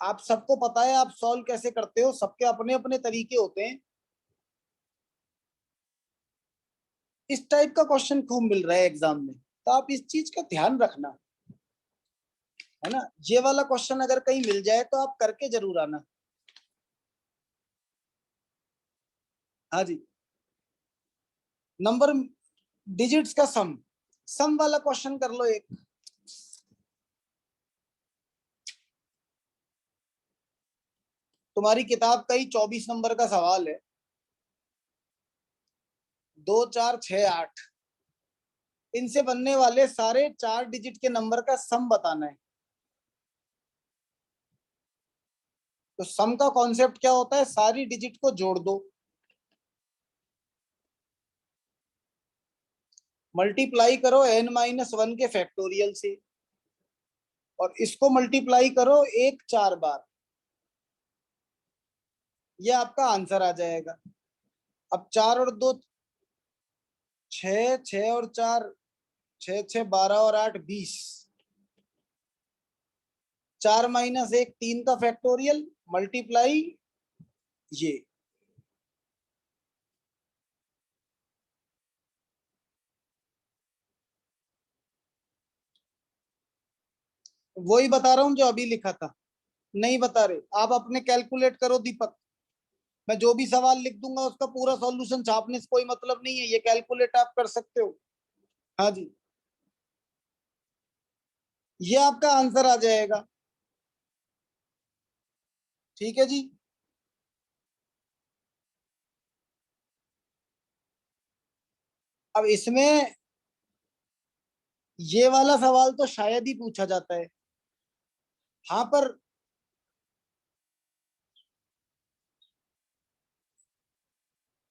आप सबको पता है आप सॉल्व कैसे करते हो, सबके अपने अपने तरीके होते हैं। इस टाइप का क्वेश्चन खूब मिल रहा है एग्जाम में, तो आप इस चीज का ध्यान रखना, है ना। ये वाला क्वेश्चन अगर कहीं मिल जाए तो आप करके जरूर आना। हाँ जी। नंबर, डिजिट्स का सम वाला क्वेश्चन कर लो एक। तुम्हारी किताब का ही 24 नंबर का सवाल है। 2 4 6 8, इनसे बनने वाले सारे 4 डिजिट के नंबर का सम बताना है। तो सम का कॉन्सेप्ट क्या होता है? सारी डिजिट को जोड़ दो, मल्टीप्लाई करो n-1 के फैक्टोरियल से, और इसको मल्टीप्लाई करो 1 4 बार, ये आपका आंसर आ जाएगा। अब 4 और 2 6, 6 और 4 6 6 12 और 8 20, 4 - 1 3 का फैक्टोरियल मल्टीप्लाई ये। वही बता रहा हूं जो अभी लिखा था। नहीं बता रहे आप, अपने कैलकुलेट करो दीपक। मैं जो भी सवाल लिख दूंगा उसका पूरा सॉल्यूशन छापने से कोई मतलब नहीं है, ये कैलकुलेट आप कर सकते हो। हाँ जी, ये आपका आंसर आ जाएगा। ठीक है जी। अब इसमें ये वाला सवाल तो शायद ही पूछा जाता है। हाँ, पर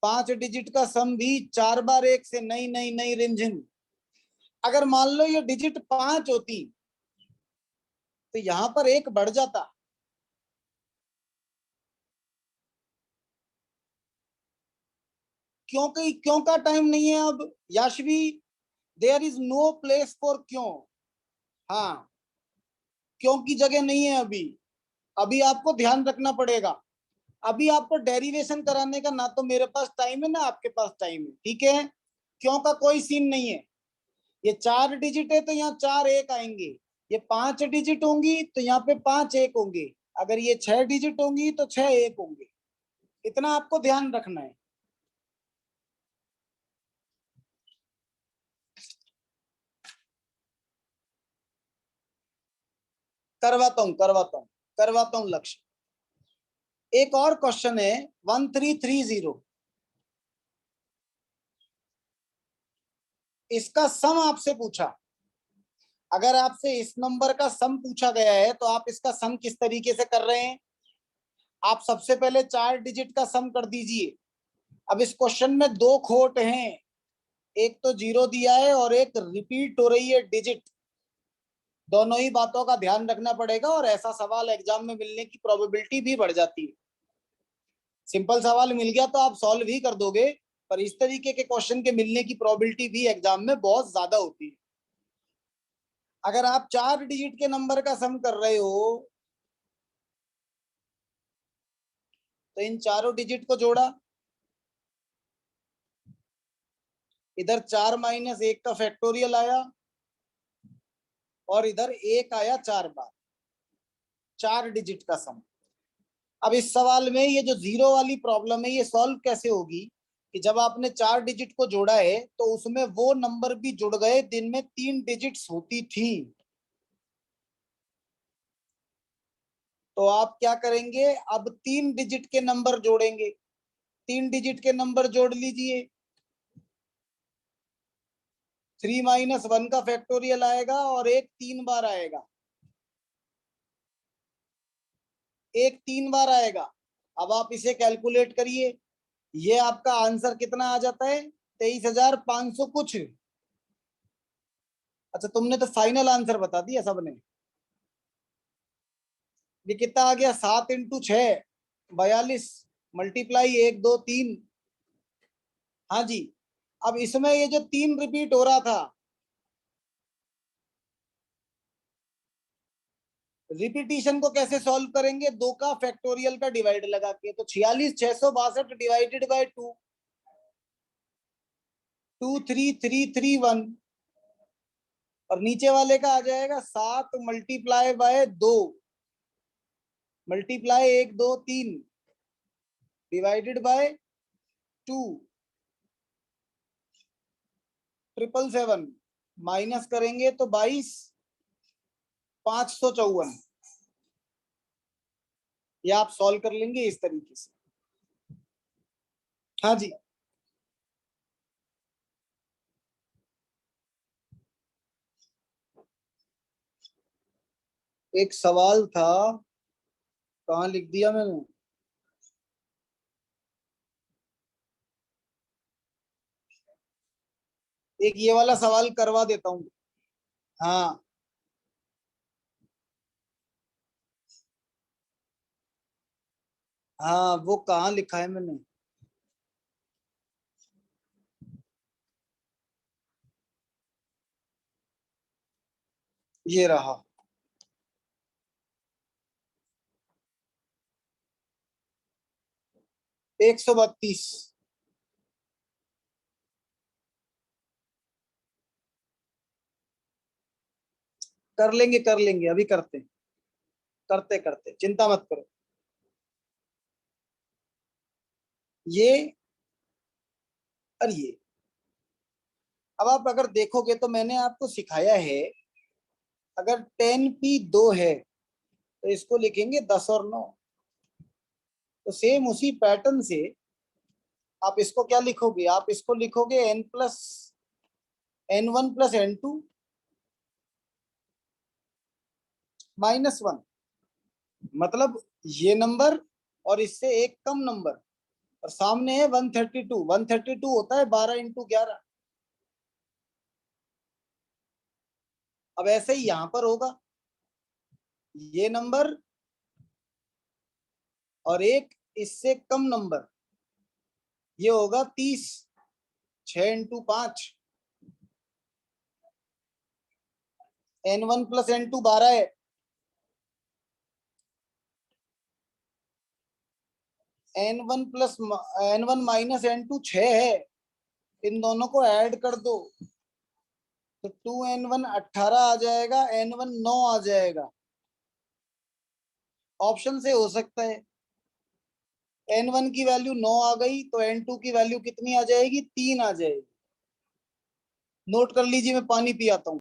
5 डिजिट का सम भी 4 बार 1 से, नहीं नहीं नहीं रिमझिम। अगर मान लो ये डिजिट 5 होती तो यहां पर 1 बढ़ जाता। क्योंकि क्यों का टाइम नहीं है अब Yashvi, there is no place for क्यों। हाँ, क्यों की जगह नहीं है अभी। अभी आपको ध्यान रखना पड़ेगा। अभी आपको डेरिवेशन कराने का ना तो मेरे पास टाइम है ना आपके पास टाइम है, ठीक है। क्यों का कोई सीन नहीं है। ये 4 डिजिट है तो यहाँ 4 1 आएंगे। ये 5 डिजिट होंगी तो यहाँ पे 5 1 होंगे। अगर ये 6 डिजिट होंगी तो 6 1 होंगे। इतना आपको ध्यान रखना है। करवाता हूँ लक्ष्य। एक और क्वेश्चन है 1330, इसका सम आपसे पूछा। अगर आपसे इस नंबर का सम पूछा गया है तो आप इसका सम किस तरीके से कर रहे हैं? आप सबसे पहले 4 डिजिट का सम कर दीजिए। अब इस क्वेश्चन में 2 खोट हैं, एक तो जीरो दिया है और एक रिपीट हो रही है डिजिट। दोनों ही बातों का ध्यान रखना पड़ेगा और ऐसा सवाल एग्जाम में मिलने की प्रोबेबिलिटी भी बढ़ जाती है। सिंपल सवाल मिल गया तो आप सॉल्व ही कर दोगे, पर इस तरीके के क्वेश्चन के मिलने की प्रोबेबिलिटी भी एग्जाम में बहुत ज्यादा होती है। अगर आप 4 डिजिट के नंबर का सम कर रहे हो तो इन चारों डिजिट को जोड़ा, इधर 4 - 1 का फैक्टोरियल आया और इधर 1 आया 4 बार। 4 डिजिट का सम। अब इस सवाल में ये जो जीरो वाली प्रॉब्लम है ये सॉल्व कैसे होगी कि जब आपने 4 डिजिट को जोड़ा है तो उसमें वो नंबर भी जुड़ गए जिनमें 3 डिजिट्स होती थी। तो आप क्या करेंगे, अब 3 डिजिट के नंबर जोड़ेंगे। 3 डिजिट के नंबर जोड़ लीजिए। 3 - 1 का फैक्टोरियल आएगा और एक 3 बार आएगा। एक 3 बार आएगा। अब आप इसे कैलकुलेट करिए। ये आपका आंसर कितना आ जाता है, 23,500 कुछ। अच्छा, तुमने तो फाइनल आंसर बता दिया सबने। ये कितना आ गया, 7 × 6 42 मल्टीप्लाई 1 2 3। हाँ जी। अब इसमें ये जो 3 रिपीट हो रहा था, रिपीटिशन को कैसे सॉल्व करेंगे, 2 का फैक्टोरियल का डिवाइड लगा के। तो 46,662 डिवाइडेड बाय 2, 2 3 3 3 1। और नीचे वाले का आ जाएगा 7 multiply by 2 multiply 1 2 3 divided by 2, 777 minus करेंगे तो 22,554। ये आप सॉल्व कर लेंगे इस तरीके से। हाँ जी। एक सवाल था, कहाँ लिख दिया मैंने। एक ये वाला सवाल करवा देता हूँ। हाँ हाँ, वो कहाँ लिखा है मैंने। ये रहा। 132। कर लेंगे अभी करते करते करते, चिंता मत करो। ये और ये, अब आप अगर देखोगे तो मैंने आपको सिखाया है, अगर 10p 2 है तो इसको लिखेंगे 10 और 9। तो सेम उसी पैटर्न से आप इसको क्या लिखोगे, आप इसको लिखोगे n+n1 + n2 -1। मतलब ये नंबर और इससे एक कम नंबर, और सामने है 132। 132 होता है 12 × 11। अब ऐसे ही यहां पर होगा, ये नंबर और एक इससे कम नंबर, ये होगा 30। 6 × 5, n1 + n2 12 है। n1 6 है। इन दोनों को ऐड कर दो तो 2n1 18 आ जाएगा, n1 9 आ जाएगा। ऑप्शन से हो सकता है। n1 की वैल्यू 9 आ गई तो n2 की वैल्यू कितनी आ जाएगी, 3 आ जाएगी। नोट कर लीजिए, मैं पानी पी आता हूँ।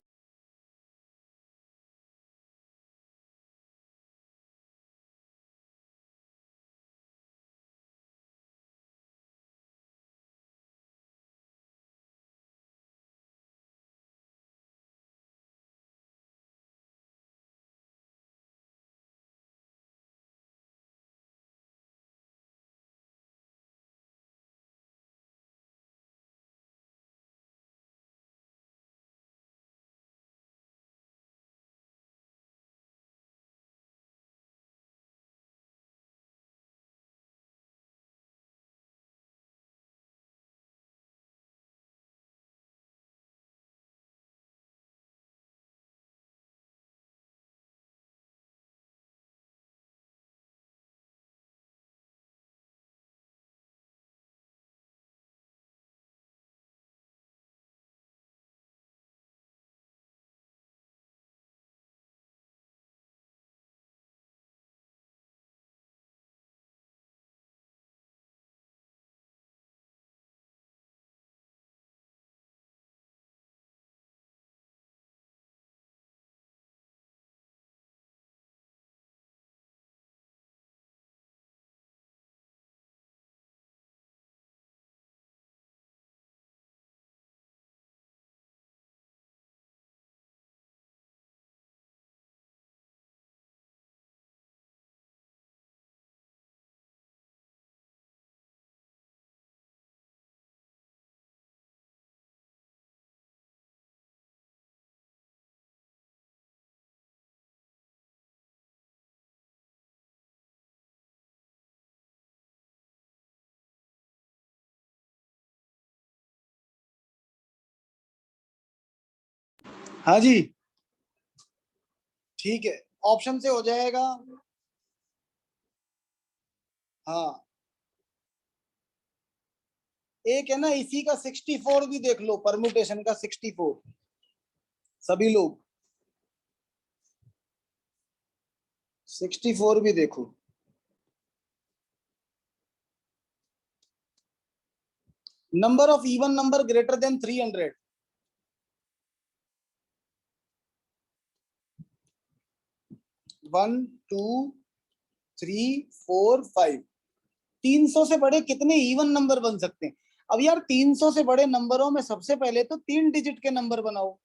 हाँ जी, ठीक है, ऑप्शन से हो जाएगा। हाँ, एक है ना इसी का 64 भी देख लो, परम्यूटेशन का 64, सभी लोग 64 भी देखो। Number of even number greater than 300। 1 2 3 4 5, 300 से बड़े कितने इवन नंबर बन सकते हैं? अब यार 300 से बड़े नंबरों में सबसे पहले तो 3 डिजिट के नंबर बनाओ,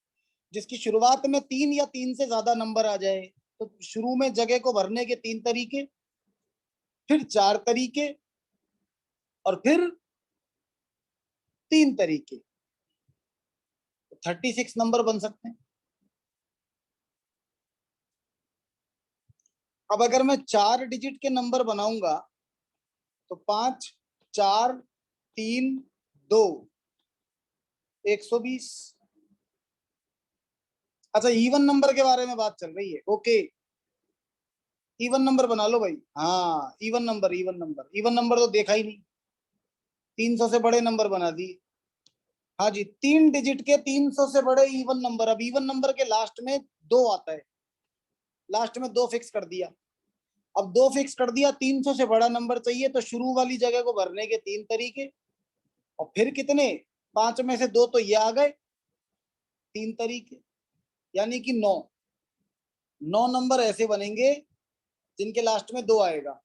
जिसकी शुरुआत में 3 या 3 से ज्यादा नंबर आ जाए। तो शुरू में जगह को भरने के 3 तरीके, फिर 4 तरीके, और फिर 3 तरीके, 36 नंबर बन सकते हैं। अब अगर मैं 4 डिजिट के नंबर बनाऊंगा तो 5 4 3 2, 120। अच्छा, इवन नंबर के बारे में बात चल रही है, ओके। इवन नंबर बना लो भाई, हाँ even number, even number, even number तो देखा ही नहीं, 300 से बड़े नंबर बना दिए। हाँ जी, 3 डिजिट के 300 से बड़े इवन नंबर। अब इवन नंबर के लास्ट में 2 आता है, लास्ट में 2 फिक्स कर दिया। अब 2 फिक्स कर दिया, 300 से बड़ा नंबर चाहिए तो शुरू वाली जगह को भरने के 3 तरीके, और फिर कितने, 5 में से 2 तो ये आ गए, 3 तरीके, यानी कि 9। 9 नंबर ऐसे बनेंगे जिनके लास्ट में 2 आएगा।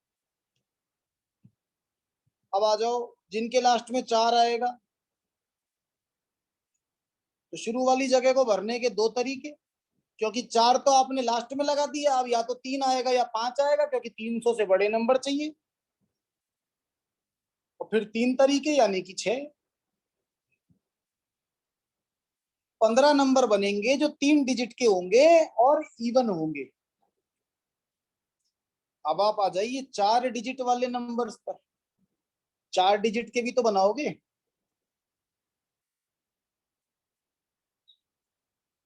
अब आ जाओ, जिनके लास्ट में 4 आएगा, तो शुरू वाली जगह को भरने के 2 तरीके, क्योंकि 4 तो आपने लास्ट में लगा दिया, अब या तो 3 आएगा या 5 आएगा, क्योंकि 300 से बड़े नंबर चाहिए। और फिर 3 तरीके यानी कि 6। 15 नंबर बनेंगे जो 3 डिजिट के होंगे और इवन होंगे। अब आप आ जाइए 4 डिजिट वाले नंबर्स पर। 4 डिजिट के भी तो बनाओगे।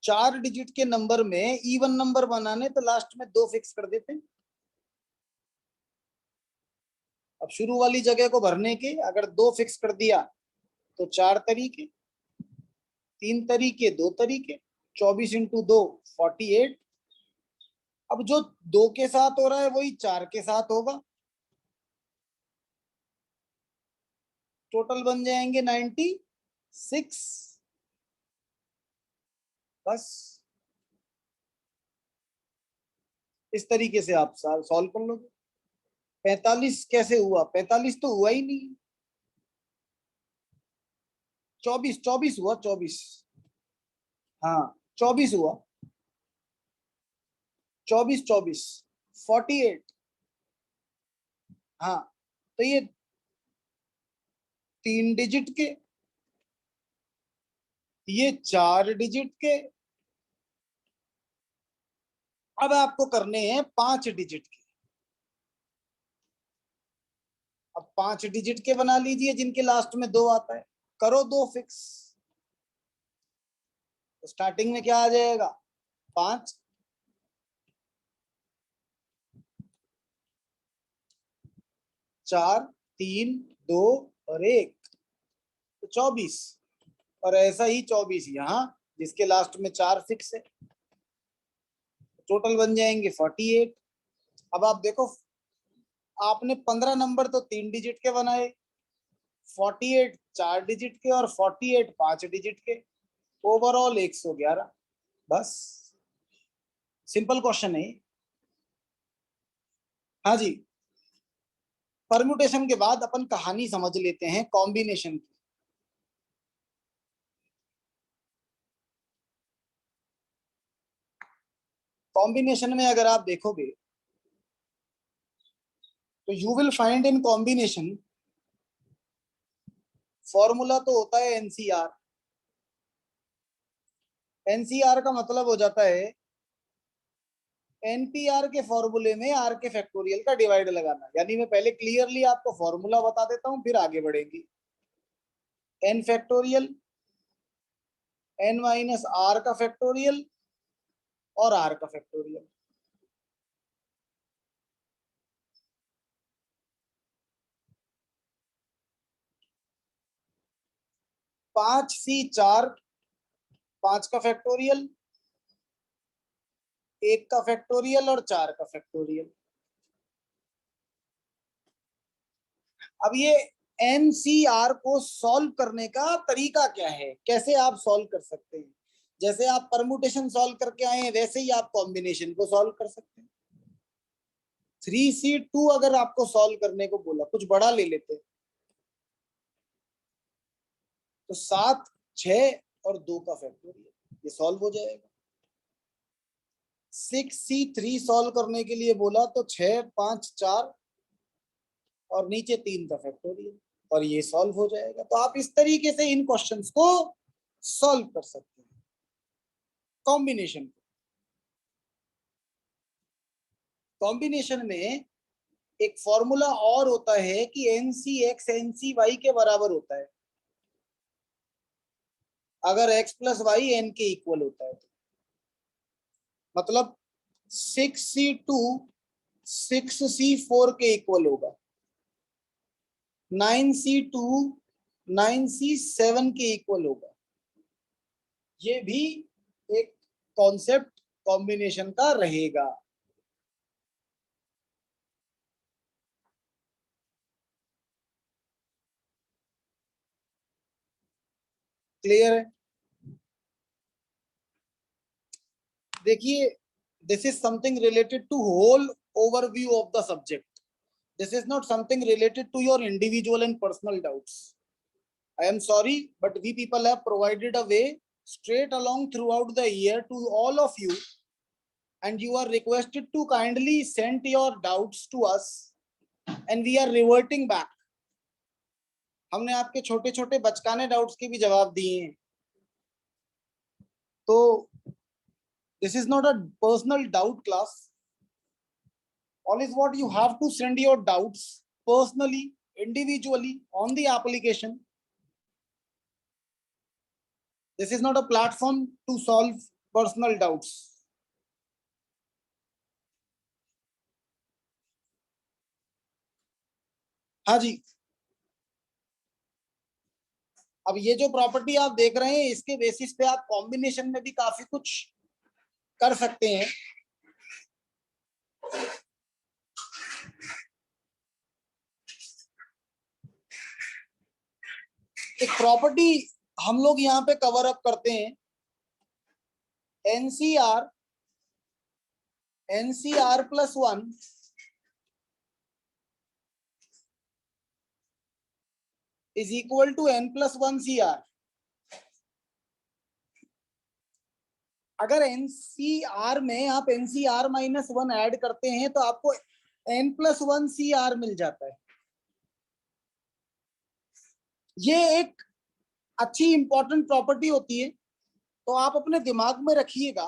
4 डिजिट के नंबर में इवन नंबर बनाने तो लास्ट में 2 फिक्स कर देते हैं। अब शुरू वाली जगह को भरने के अगर 2 फिक्स कर दिया तो 4 तरीके, 3 तरीके, 2 तरीके, 24 × 2 48। अब जो 2 के साथ हो रहा है वही 4 के साथ होगा, टोटल बन जाएंगे 96। बस इस तरीके से आप सॉल्व कर लोगे। 45 कैसे हुआ? 45 तो हुआ ही नहीं। 24, 24 हुआ, 24। हाँ 24 हुआ, 24, 24, 48। हाँ, तो ये 3 डिजिट के, ये 4 डिजिट के। अब आपको करने हैं 5 डिजिट के। अब 5 डिजिट के बना लीजिए जिनके लास्ट में 2 आता है, करो 2 फिक्स। तो स्टार्टिंग में क्या आ जाएगा? 5, 4, 3, 2 और 1, तो 24। और ऐसा ही 24 यहाँ, जिसके लास्ट में 4 फिक्स है, टोटल बन जाएंगे 48। अब आप देखो, आपने 15 नंबर तो 3 डिजिट के बनाए, 48 4 डिजिट के, और 48 5 डिजिट के, ओवरऑल 111। बस, सिंपल क्वेश्चन है। हाँ जी, परम्यूटेशन के बाद अपन कहानी समझ लेते हैं कॉम्बिनेशन की। कॉम्बिनेशन में अगर आप देखोगे तो you will find in combination, formula तो होता है एनसीआर। एनसीआर का मतलब हो जाता है एनपीआर के फॉर्मूले में आर के फैक्टोरियल का डिवाइड लगाना। यानी मैं पहले क्लियरली आपको फॉर्मूला बता देता हूं, फिर आगे बढ़ेंगे। N factorial, N minus R का फैक्टोरियल, और r का फैक्टोरियल। पांच सी चार, 5 का फैक्टोरियल, 1 का फैक्टोरियल और 4 का फैक्टोरियल। अब ये एनसीआर को सॉल्व करने का तरीका क्या है, कैसे आप सॉल्व कर सकते हैं? जैसे आप परमुटेशन सॉल्व करके आए हैं वैसे ही आप कॉम्बिनेशन को सॉल्व कर सकते हैं। 3C2 अगर आपको सॉल्व करने को बोला, कुछ बड़ा ले लेते हैं, तो 7, 6 और 2 का फैक्टोरियल, ये सॉल्व हो जाएगा। 6C3 सॉल्व करने के लिए बोला तो 6, 5, 4 और नीचे 3 का फैक्टोरियल, और ये सॉल्व हो जाएगा। तो आप इस तरीके से इन क्वेश्चंस को सॉल्व कर सकते हैं, कॉम्बिनेशन को। कॉम्बिनेशन में एक फॉर्मूला और होता है कि NCX NCY के बराबर होता है, अगर x प्लस वाई n के इक्वल होता है तो। मतलब 6C2 6C4 के इक्वल होगा, 9C2 9C7 के इक्वल होगा। ये भी एक कॉन्सेप्ट कॉम्बिनेशन का रहेगा। क्लियर है? देखिए, this is something related to whole overview of the subject, this is not something related to your individual and personal doubts. I am sorry, but we people have provided a way straight along throughout the year to all of you, and you are requested to kindly send your doubts to us, and we are reverting back. हमने आपके छोटे छोटे बचकाने doubts के भी जवाब दिए हैं। तो this is not a personal doubt class. All is what you have to send your doubts personally, individually on the application. This is not a platform to solve personal doubts. हाँ जी, अब ये जो प्रॉपर्टी आप देख रहे हैं इसके basis पे आप कॉम्बिनेशन में भी काफी कुछ कर सकते हैं। एक प्रॉपर्टी हम लोग यहाँ पे कवर अप करते हैं, N C R plus 1 is equal to n+1 CR। अगर NCR में आप NCR-1 ऐड करते हैं तो आपको n+1 CR मिल जाता है। ये एक अच्छी इंपॉर्टेंट प्रॉपर्टी होती है, तो आप अपने दिमाग में रखिएगा।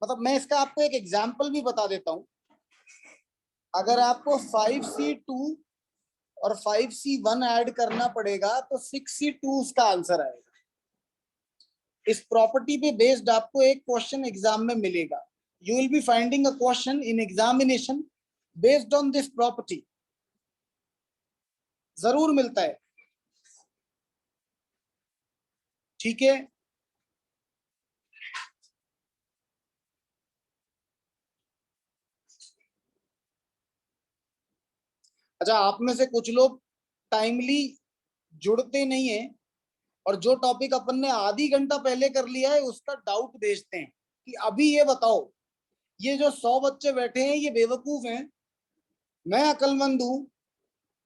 मतलब मैं इसका आपको एक एग्जांपल भी बता देता हूं। अगर आपको 5C2 और 5C1 ऐड करना पड़ेगा तो 6C2 उसका आंसर आएगा। इस प्रॉपर्टी पे बेस्ड आपको एक क्वेश्चन एग्जाम में मिलेगा। You will be finding a question in examination based on this property, जरूर मिलता है। ठीक है, अच्छा, आप में से कुछ लोग टाइमली जुड़ते नहीं है और जो टॉपिक अपन ने आधी घंटा पहले कर लिया है उसका डाउट भेजते हैं कि अभी ये बताओ, ये जो 100 बच्चे बैठे हैं ये बेवकूफ हैं, मैं अक्लमंद हूं,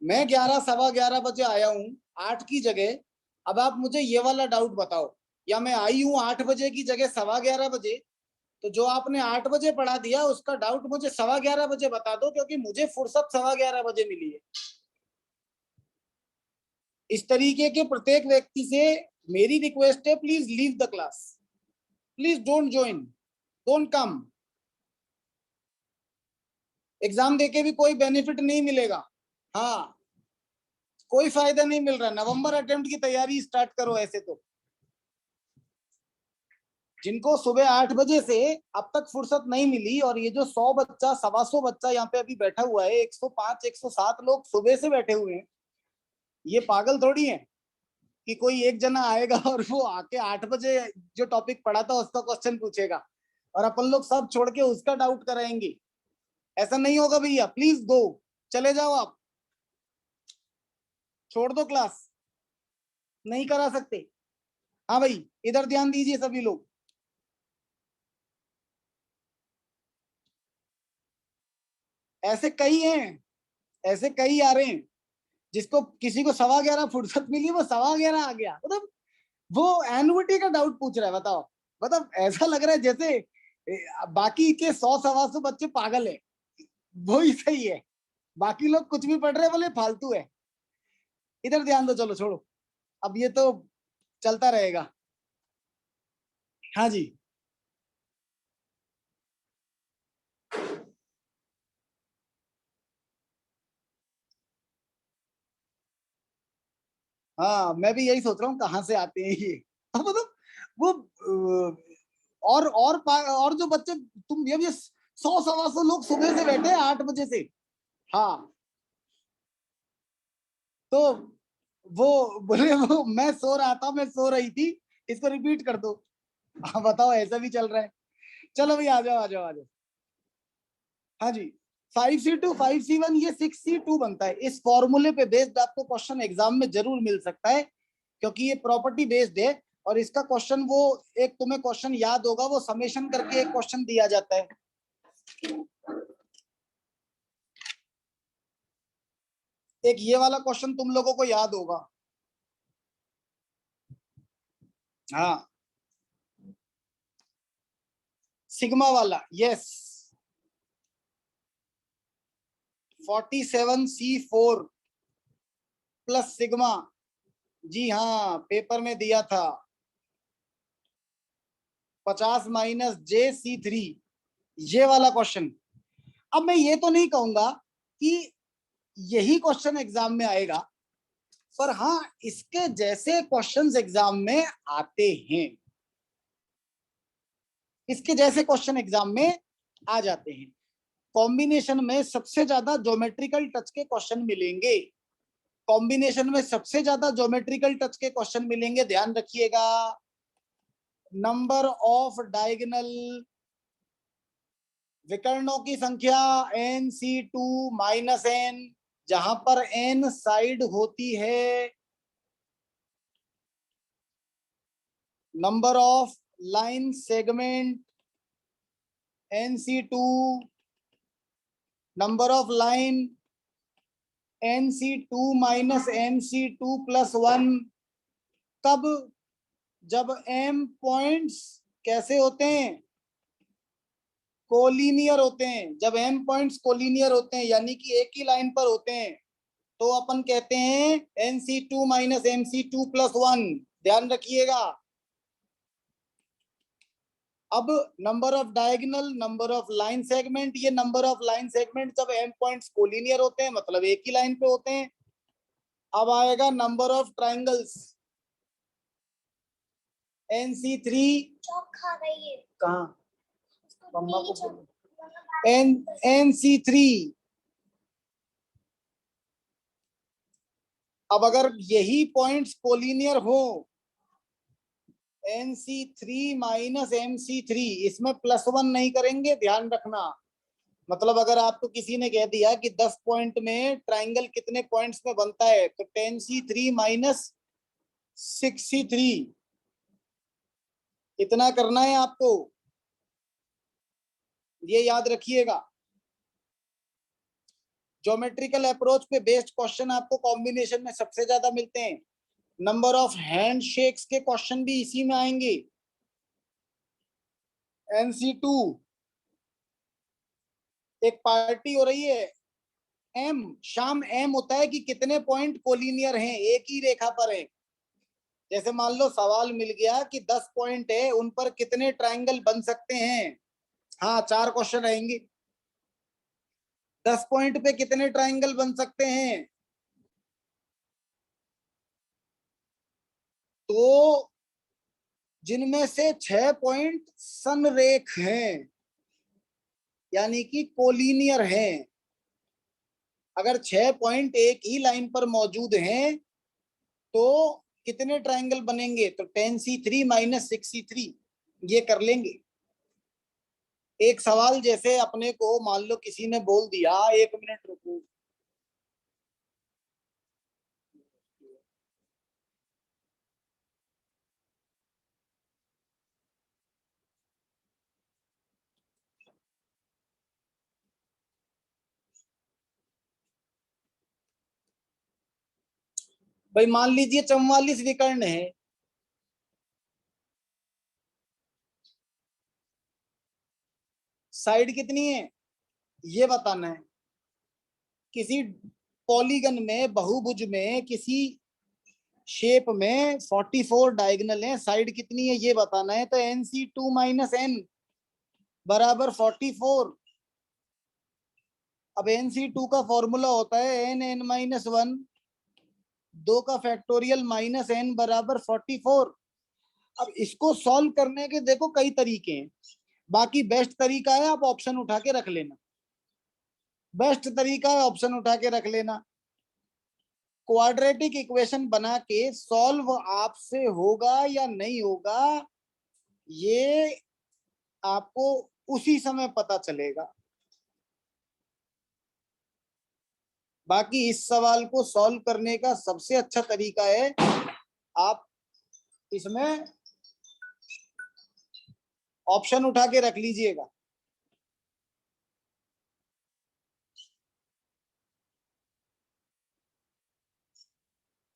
मैं 11 सवा 11 बजे आया हूं 8 की जगह, अब आप मुझे ये वाला डाउट बताओ। या मैं आई हूं 8 बजे की जगह सवा 11 बजे, तो जो आपने 8 बजे पढ़ा दिया उसका डाउट मुझे सवा 11 बजे बता दो, क्योंकि मुझे फुर्सत सवा 11 बजे मिली है। इस तरीके के प्रत्येक व्यक्ति से मेरी रिक्वेस्ट है, please leave the class, please don't join, don't come. Exam देके भी कोई बेनिफिट नहीं मिलेगा। हाँ, कोई फायदा नहीं मिल रहा। नवंबर अटेम्प्ट की तैयारी स्टार्ट करो ऐसे तो। जिनको सुबह 8 बजे से अब तक फुर्सत नहीं मिली, और ये जो 100 बच्चा 125 बच्चा यहाँ पे अभी बैठा हुआ है, 105 107 लोग सुबह से बैठे हुए हैं, ये पागल थोड़ी है कि कोई एक जना आएगा और वो आके 8 बजे जो टॉपिक पढ़ा था उसका क्वेश्चन पूछेगा और अपन लोग सब छोड़ के उसका डाउट कराएंगे। ऐसा नहीं होगा भैया, प्लीज गो, चले जाओ आप, छोड़ दो क्लास, नहीं करा सकते। हाँ भाई, इधर ध्यान दीजिए सभी लोग। ऐसे कई हैं, ऐसे कई आ रहे हैं, जिसको किसी को 11:15 फुर्सत मिली, वो 11:15 आ गया, मतलब वो एनुइटी का डाउट पूछ रहा है। बताओ, मतलब ऐसा लग रहा है जैसे बाकी के 100 125 बच्चे पागल है, वो ही सही है, बाकी लोग कुछ भी पढ़ रहे हैं बोले फालतू है। इधर ध्यान दो, चलो छोड़ो, अब ये तो चलता रहेगा। हाँ जी। हाँ, मैं भी यही सोच रहा हूँ कहाँ से आते हैं ये। अब मतलब वो और जो बच्चे, तुम ये 100 125 लोग सुबह से बैठे हैं 8 बजे से। हाँ, तो वो बोले वो मैं सो रहा था, मैं सो रही थी, इसको रिपीट कर दो। हाँ बताओ, ऐसा भी चल रहा है। चलो भाई, आ जाओ आ जाओ आ जाओ। हाँ जी, 5C2 5C1 ये 6C2 बनता है। इस फॉर्मूले पे बेस्ड आपको क्वेश्चन एग्जाम में जरूर मिल सकता है, क्योंकि ये प्रॉपर्टी बेस्ड है। और इसका क्वेश्चन वो, एक तुम्हें क्वेश्चन याद होगा, वो समेशन करके एक क्वेश्चन दिया जाता है। एक ये वाला क्वेश्चन तुम लोगों को याद होगा। हाँ, सिग्मा वाला, यस। 47C4 प्लस सिग्मा, जी हाँ, पेपर में दिया था। 50 - JC3, ये वाला क्वेश्चन। अब मैं ये तो नहीं कहूंगा कि यही क्वेश्चन एग्जाम में आएगा, पर हाँ, इसके जैसे क्वेश्चंस एग्जाम में आते हैं, इसके जैसे क्वेश्चन एग्जाम में आ जाते हैं। कॉम्बिनेशन में सबसे ज्यादा ज्योमेट्रिकल टच के क्वेश्चन मिलेंगे, कॉम्बिनेशन में सबसे ज्यादा ज्योमेट्रिकल टच के क्वेश्चन मिलेंगे, ध्यान रखिएगा। नंबर ऑफ डायगोनल विकर्णों की संख्या NC2 - N, जहां पर N साइड होती है। Number of line segment NC2, number of line NC2 - NC2+1। कब? जब M पॉइंट्स कैसे होते हैं, कोलिनियर होते हैं। जब M पॉइंट्स कोलिनियर होते हैं, यानी कि एक ही लाइन पर होते हैं, तो अपन कहते हैं NC2 - NC2+1। ध्यान रखिएगा। अब number of diagonal, number of line segment, ये नंबर ऑफ लाइन सेगमेंट जब M पॉइंट्स कोलिनियर होते हैं, मतलब एक ही लाइन पे होते हैं। अब आएगा नंबर ऑफ ट्राइंगल्स, NC3। खा रही है कहाँ, मम्मा को बोलो। NC3। अब अगर यही पॉइंट्स कोलिनियर हो, NC3 - MC3, इसमें +1 नहीं करेंगे, ध्यान रखना। मतलब अगर आपको किसी ने कह दिया कि 10 पॉइंट में ट्राइंगल कितने पॉइंट्स में बनता है, तो 10C3 - 6C3, इतना करना है आपको, ये याद रखिएगा। ज्योमेट्रिकल अप्रोच पे बेस्ड क्वेश्चन आपको कॉम्बिनेशन में सबसे ज्यादा मिलते हैं। नंबर ऑफ हैंड शेक्स के क्वेश्चन भी इसी में आएंगे। NC2, एक पार्टी हो रही है, M, शाम M होता है कि कितने पॉइंट कोलिनियर हैं, एक ही रेखा पर है। जैसे मान लो सवाल मिल गया कि 10 पॉइंट है, उन पर कितने ट्राइंगल बन सकते हैं। हाँ, 4 क्वेश्चन आएंगे। 10 पॉइंट पे कितने ट्राइंगल बन सकते हैं, तो जिनमें से 6 पॉइंट संरेख हैं, यानी कि कोलिनियर हैं। अगर 6 पॉइंट एक ही लाइन पर मौजूद हैं तो कितने ट्रायंगल बनेंगे? तो tan(c3 - 6c3) ये कर लेंगे। एक सवाल जैसे अपने को मान लो किसी ने बोल दिया, 1 मिनट रुको, भाई मान लीजिए 44 विकर्ण है, साइड कितनी है ये बताना है। किसी पॉलीगन में, बहुभुज में, किसी शेप में 44 डायगोनल है, साइड कितनी है ये बताना है। तो NC2 - N बराबर 44। अब NC2 का फॉर्मूला होता है N(n-1), 2 का फैक्टोरियल -n बराबर 44। अब इसको सॉल्व करने के देखो कई तरीके हैं, बाकी बेस्ट तरीका है आप ऑप्शन उठा के रख लेना। बेस्ट तरीका है ऑप्शन उठा के रख लेना। क्वाड्रेटिक इक्वेशन बना के सॉल्व आपसे होगा या नहीं होगा, ये आपको उसी समय पता चलेगा। बाकी इस सवाल को सॉल्व करने का सबसे अच्छा तरीका है, आप इसमें ऑप्शन उठा के रख लीजिएगा।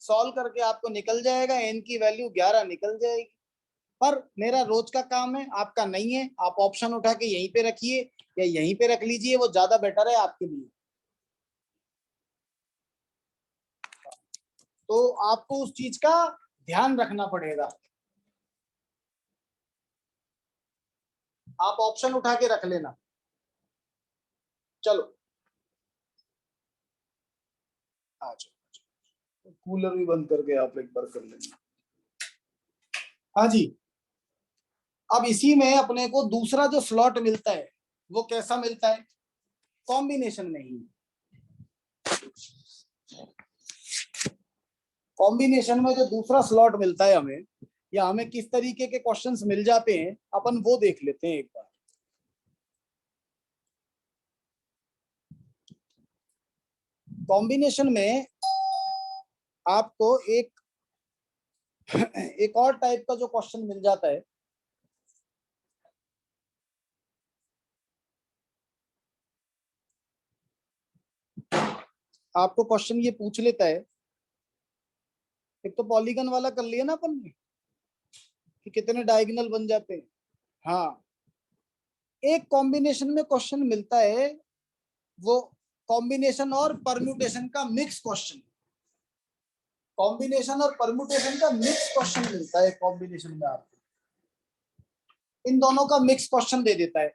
सॉल्व करके आपको निकल जाएगा, n की वैल्यू 11 निकल जाएगी। पर मेरा रोज का काम है, आपका नहीं है। आप ऑप्शन उठा के यहीं पे रखिए या यहीं पे रख लीजिए, वो ज्यादा बेटर है आपके लिए। तो आपको उस चीज का ध्यान रखना पड़ेगा। आप ऑप्शन उठा के रख लेना। चलो आ जाओ, कूलर भी बंद करके आप एक बार कर लेना। हाँ जी, अब इसी में अपने को दूसरा जो स्लॉट मिलता है वो कैसा मिलता है? कॉम्बिनेशन में ही। कॉम्बिनेशन में जो दूसरा स्लॉट मिलता है हमें, या हमें किस तरीके के क्वेश्चंस मिल जाते हैं, अपन वो देख लेते हैं एक बार। कॉम्बिनेशन में आपको एक और टाइप का जो क्वेश्चन मिल जाता है, आपको क्वेश्चन ये पूछ लेता है। एक तो पॉलीगन वाला कर लिया ना अपन ने कि कितने डायगोनल बन जाते हैं। हाँ, एक कॉम्बिनेशन में क्वेश्चन मिलता है, वो कॉम्बिनेशन और परम्यूटेशन का मिक्स क्वेश्चन। कॉम्बिनेशन और परम्यूटेशन का मिक्स क्वेश्चन मिलता है कॉम्बिनेशन में आपको। इन दोनों का मिक्स क्वेश्चन दे देता है।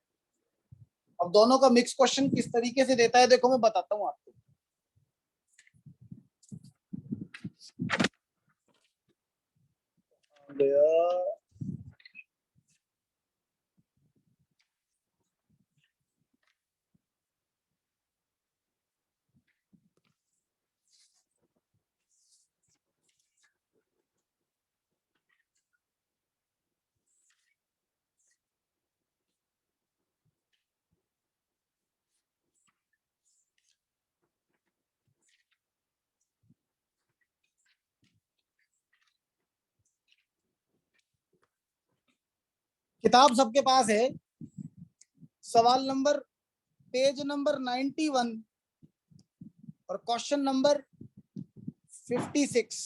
अब दोनों का मिक्स क्वेश्चन किस तरीके से देता है देखो, मैं बताता हूं आपको। किताब सबके पास है, सवाल नंबर पेज नंबर 91 और क्वेश्चन नंबर 56।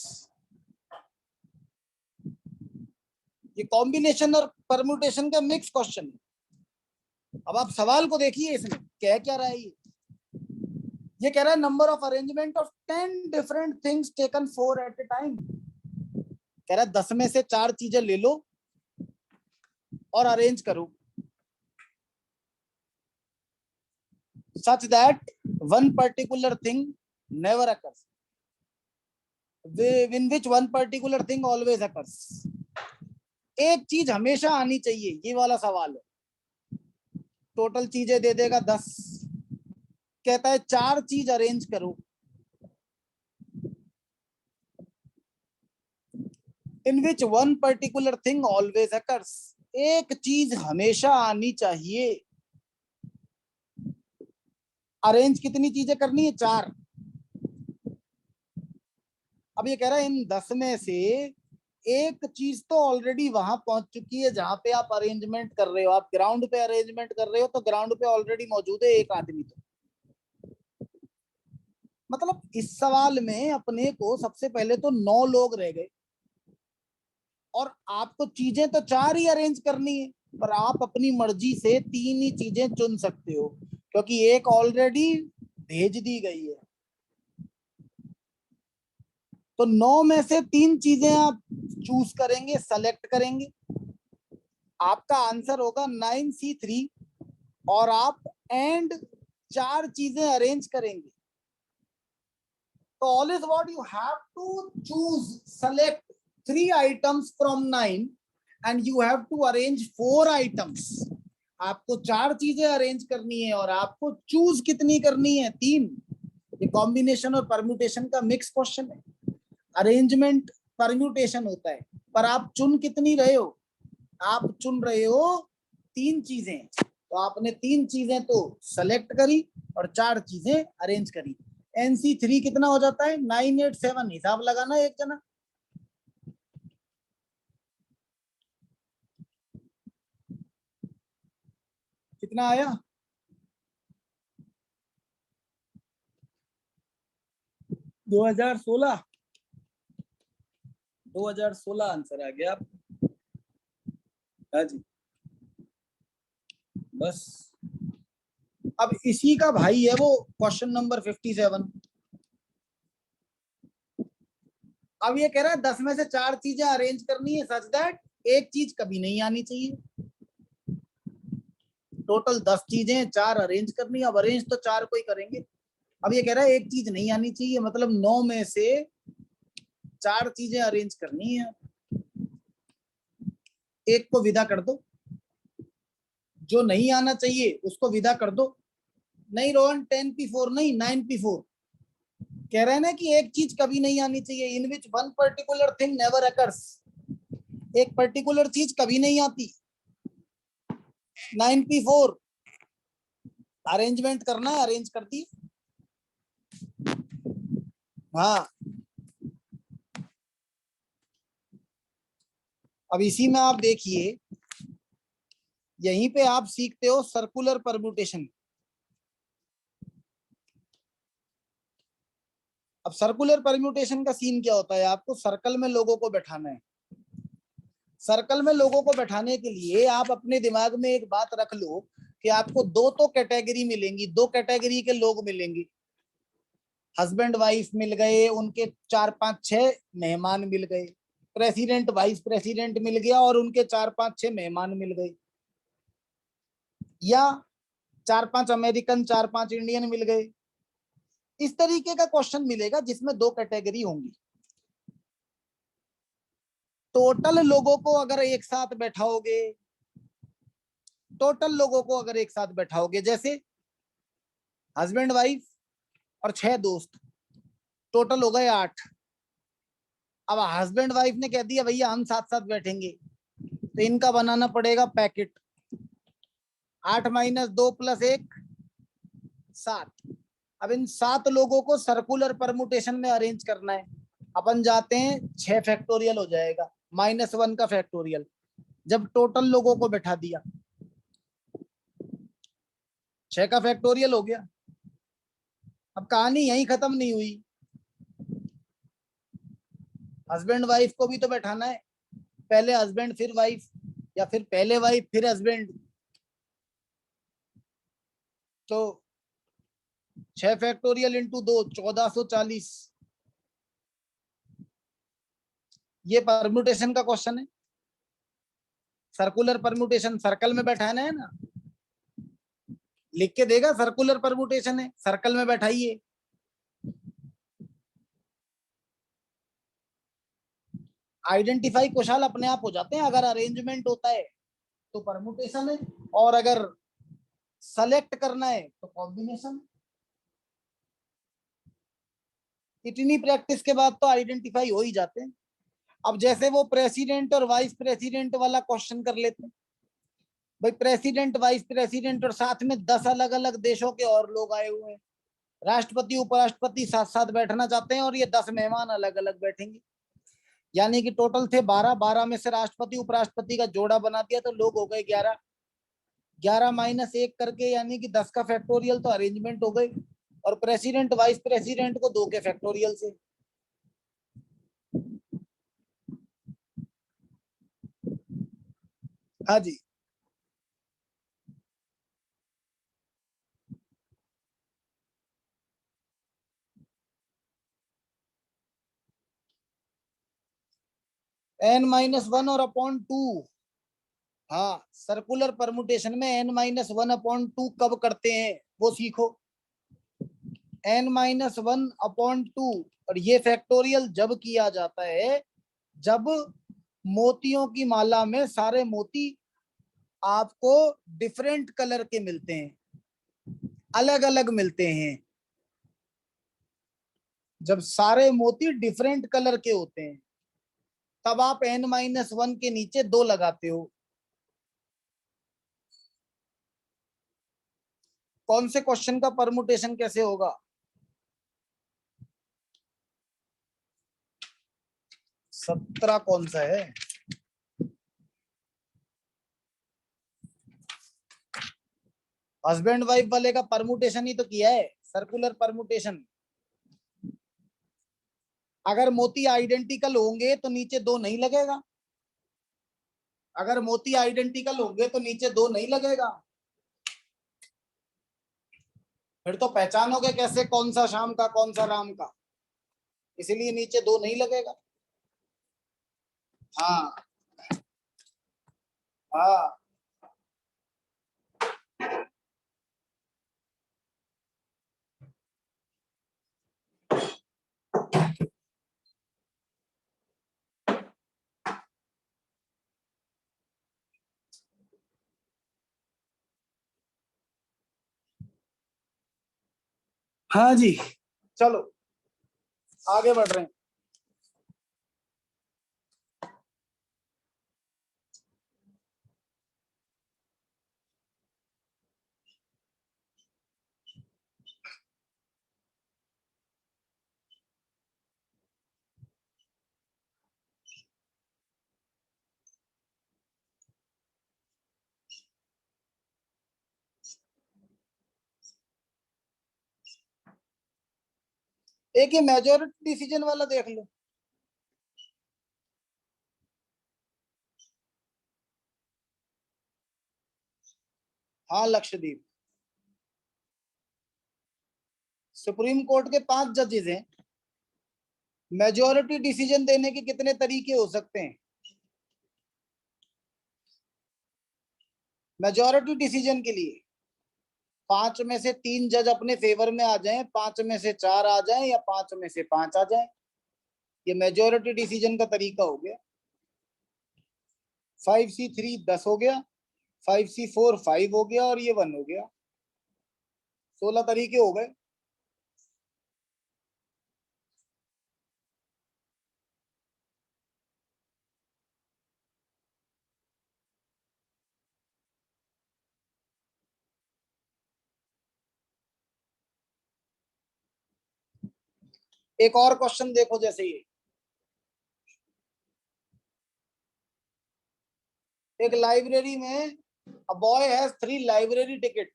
ये कॉम्बिनेशन और परम्यूटेशन का मिक्स क्वेश्चन है। अब आप सवाल को देखिए, इसमें क्या रहा है। ये कह रहा है number of arrangement of 10 different things taken 4 at a time. कह रहा है 10 में से 4 चीजें ले लो और अरेंज करो such that one particular thing never occurs, in which one particular thing always occurs। एक चीज हमेशा आनी चाहिए, ये वाला सवाल है। टोटल चीजें दे देगा 10, कहता है 4 चीज अरेंज करो। In which one particular thing always occurs, एक चीज हमेशा आनी चाहिए। अरेंज कितनी चीजें करनी है? 4। अब ये कह रहा है इन 10 में से एक चीज तो ऑलरेडी वहां पहुंच चुकी है जहां पे आप अरेंजमेंट कर रहे हो। आप ग्राउंड पे अरेंजमेंट कर रहे हो तो ग्राउंड पे ऑलरेडी मौजूद है एक आदमी। तो मतलब इस सवाल में अपने को सबसे पहले तो 9 लोग रह गए, और आपको चीजें तो 4 ही अरेंज करनी है, पर आप अपनी मर्जी से 3 ही चीजें चुन सकते हो, क्योंकि एक ऑलरेडी भेज दी गई है। तो 9 में से 3 चीजें आप चूज करेंगे, सेलेक्ट करेंगे। आपका आंसर होगा 9C3, और आप एंड 4 चीजें अरेंज करेंगे। तो all is what you have to choose, select 3 items from 9 and you have to arrange 4 items. आपको 4 चीजें अरेंज करनी है और आपको चूज कितनी करनी है? 3। ये कॉम्बिनेशन और परम्यूटेशन का मिक्स क्वेश्चन है। अरेंजमेंट परम्यूटेशन होता है, पर आप चुन कितनी रहे हो? आप चुन रहे हो 3 चीजें। तो आपने 3 चीजें तो सेलेक्ट करी और 4 चीजें अरेंज करी। NC3 कितना हो जाता है? 987। हिसाब लगाना एक जना। कितना आया? 2016। 2016 आंसर आ गया। हाँ जी, बस। अब इसी का भाई है वो क्वेश्चन नंबर 57। अब ये कह रहा है 10 में से 4 चीजें अरेंज करनी है सच दैट एक चीज कभी नहीं आनी चाहिए। टोटल 10 चीजें, 4 अरेंज करनी है। अब अरेंज तो 4 को ही करेंगे। अब ये कह रहा है एक चीज नहीं आनी चाहिए, मतलब 9 में से 4 चीजें अरेंज करनी है। एक को विदा कर दो, जो नहीं आना चाहिए उसको विदा कर दो। नहीं रोहन, 10P4 नहीं, 9P4। कह रहे हैं ना कि एक चीज कभी नहीं आनी चाहिए। In which one particular thing never occurs, एक पर्टिकुलर चीज कभी नहीं आती। 9P4 अरेंजमेंट करना है, अरेंज कर दी। हाँ, अब इसी में आप देखिए, यहीं पे आप सीखते हो सर्कुलर परम्यूटेशन। अब सर्कुलर परम्यूटेशन का सीन क्या होता है? आपको सर्कल में लोगों को बैठाना है। सर्कल में लोगों को बैठाने के लिए आप अपने दिमाग में एक बात रख लो कि आपको 2 तो कैटेगरी मिलेंगी, 2 कैटेगरी के लोग मिलेंगे। हस्बैंड वाइफ मिल गए, उनके 4 5 6 मेहमान मिल गए। प्रेसिडेंट वाइस प्रेसिडेंट मिल गया और उनके 4 5 6 मेहमान मिल गए। या 4 5 अमेरिकन, 4 5 इंडियन मिल गए। इस तरीके का क्वेश्चन मिलेगा जिसमें 2 कैटेगरी होंगी। टोटल लोगों को अगर एक साथ बैठाओगे, टोटल लोगों को अगर एक साथ बैठाओगे, जैसे हस्बैंड वाइफ और 6 दोस्त, टोटल हो गए 8। अब हस्बैंड वाइफ ने कह दिया भैया हम साथ साथ बैठेंगे, तो इनका बनाना पड़ेगा पैकेट। 8 - 2 + 1 7। अब इन 7 लोगों को सर्कुलर परमुटेशन में अरेंज करना है। अपन जाते हैं 6 फैक्टोरियल हो जाएगा, -1 का फैक्टोरियल। जब टोटल लोगों को बैठा दिया, 6 का फैक्टोरियल हो गया। अब कहानी यहीं खत्म नहीं हुई, हस्बैंड वाइफ को भी तो बैठाना है। पहले हस्बैंड फिर वाइफ, या फिर पहले वाइफ फिर हस्बैंड। तो 6 फैक्टोरियल इंटू 2 1440। ये परम्यूटेशन का क्वेश्चन है। सर्कुलर परम्यूटेशन सर्कल में बैठाना है ना, लिख के देगा सर्कुलर परम्यूटेशन है, सर्कल में बैठाइए। आइडेंटिफाई कुशाल अपने आप हो जाते हैं, अगर अरेंजमेंट होता है तो परमुटेशन है, और अगर सेलेक्ट करना है तो कॉम्बिनेशन। इतनी प्रैक्टिस के बाद तो आइडेंटिफाई हो ही जाते हैं। अब जैसे वो प्रेसिडेंट और वाइस प्रेसिडेंट वाला क्वेश्चन कर लेते हैं, भाई प्रेसिडेंट वाइस प्रेसिडेंट और साथ में 10 अलग अलग देशों के और लोग आए हुए हैं, राष्ट्रपति उपराष्ट्रपति साथ साथ बैठना चाहते हैं, और ये 10 मेहमान अलग अलग बैठेंगे, यानी कि टोटल थे 12, 12 में से राष्ट्रपति उपराष्ट्रपति का जोड़ा बना दिया तो लोग हो गए 11, 11 माइनस 1 करके यानी कि 10 का फैक्टोरियल तो अरेंजमेंट हो गई, और प्रेसिडेंट वाइस प्रेसिडेंट को 2 के फैक्टोरियल से। हाँ जी, n-1 और अपॉन 2। हाँ, सर्कुलर परमुटेशन में n-1/2 कब करते हैं वो सीखो। n-1/2, और ये फैक्टोरियल जब किया जाता है जब मोतियों की माला में सारे मोती आपको डिफरेंट कलर के मिलते हैं, अलग अलग मिलते हैं। जब सारे मोती डिफरेंट कलर के होते हैं तब आप n-1 के नीचे 2 लगाते हो। कौन से क्वेश्चन का परमुटेशन कैसे होगा? 17 कौन सा है? हस्बैंड वाइफ वाले का परमुटेशन ही तो किया है, सर्कुलर परमुटेशन। अगर मोती आइडेंटिकल होंगे तो नीचे 2 नहीं लगेगा, अगर मोती आइडेंटिकल होंगे तो नीचे 2 नहीं लगेगा। फिर तो पहचानोगे कैसे कौन सा शाम का कौन सा राम का, इसीलिए नीचे 2 नहीं लगेगा। हाँ हाँ हाँ जी, चलो आगे बढ़ रहे हैं। एक ये मेजोरिटी डिसीजन वाला देख लो। हाँ, लक्षद्वीप। सुप्रीम कोर्ट के 5 जजेस हैं, मेजोरिटी डिसीजन देने के कितने तरीके हो सकते हैं? मेजोरिटी डिसीजन के लिए 5 में से 3 जज अपने फेवर में आ जाएं, 5 में से 4 आ जाएं, या 5 में से 5 आ जाएं, ये मेजोरिटी डिसीजन का तरीका हो गया। 5C3 10 हो गया, 5C4 5 हो गया, और ये 1 हो गया। 16 तरीके हो गए। एक और क्वेश्चन देखो, जैसे ये एक लाइब्रेरी में a boy has 3 library ticket.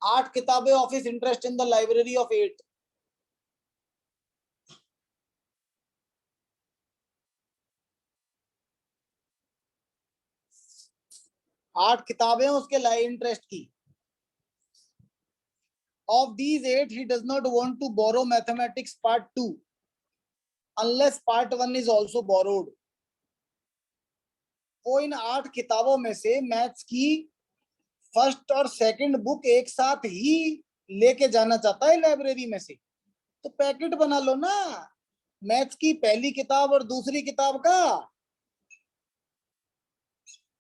8 किताबें of his interest in the library of 8। 8 किताबें उसके इंटरेस्ट की। Of these 8, he does not want to borrow mathematics part 2 unless part 1 is also borrowed. वो इन 8 किताबों में से मैथ्स की फर्स्ट और सेकंड बुक एक साथ ही लेके जाना चाहता है लाइब्रेरी में से, तो पैकेट बना लो ना, मैथ्स की पहली किताब और दूसरी किताब का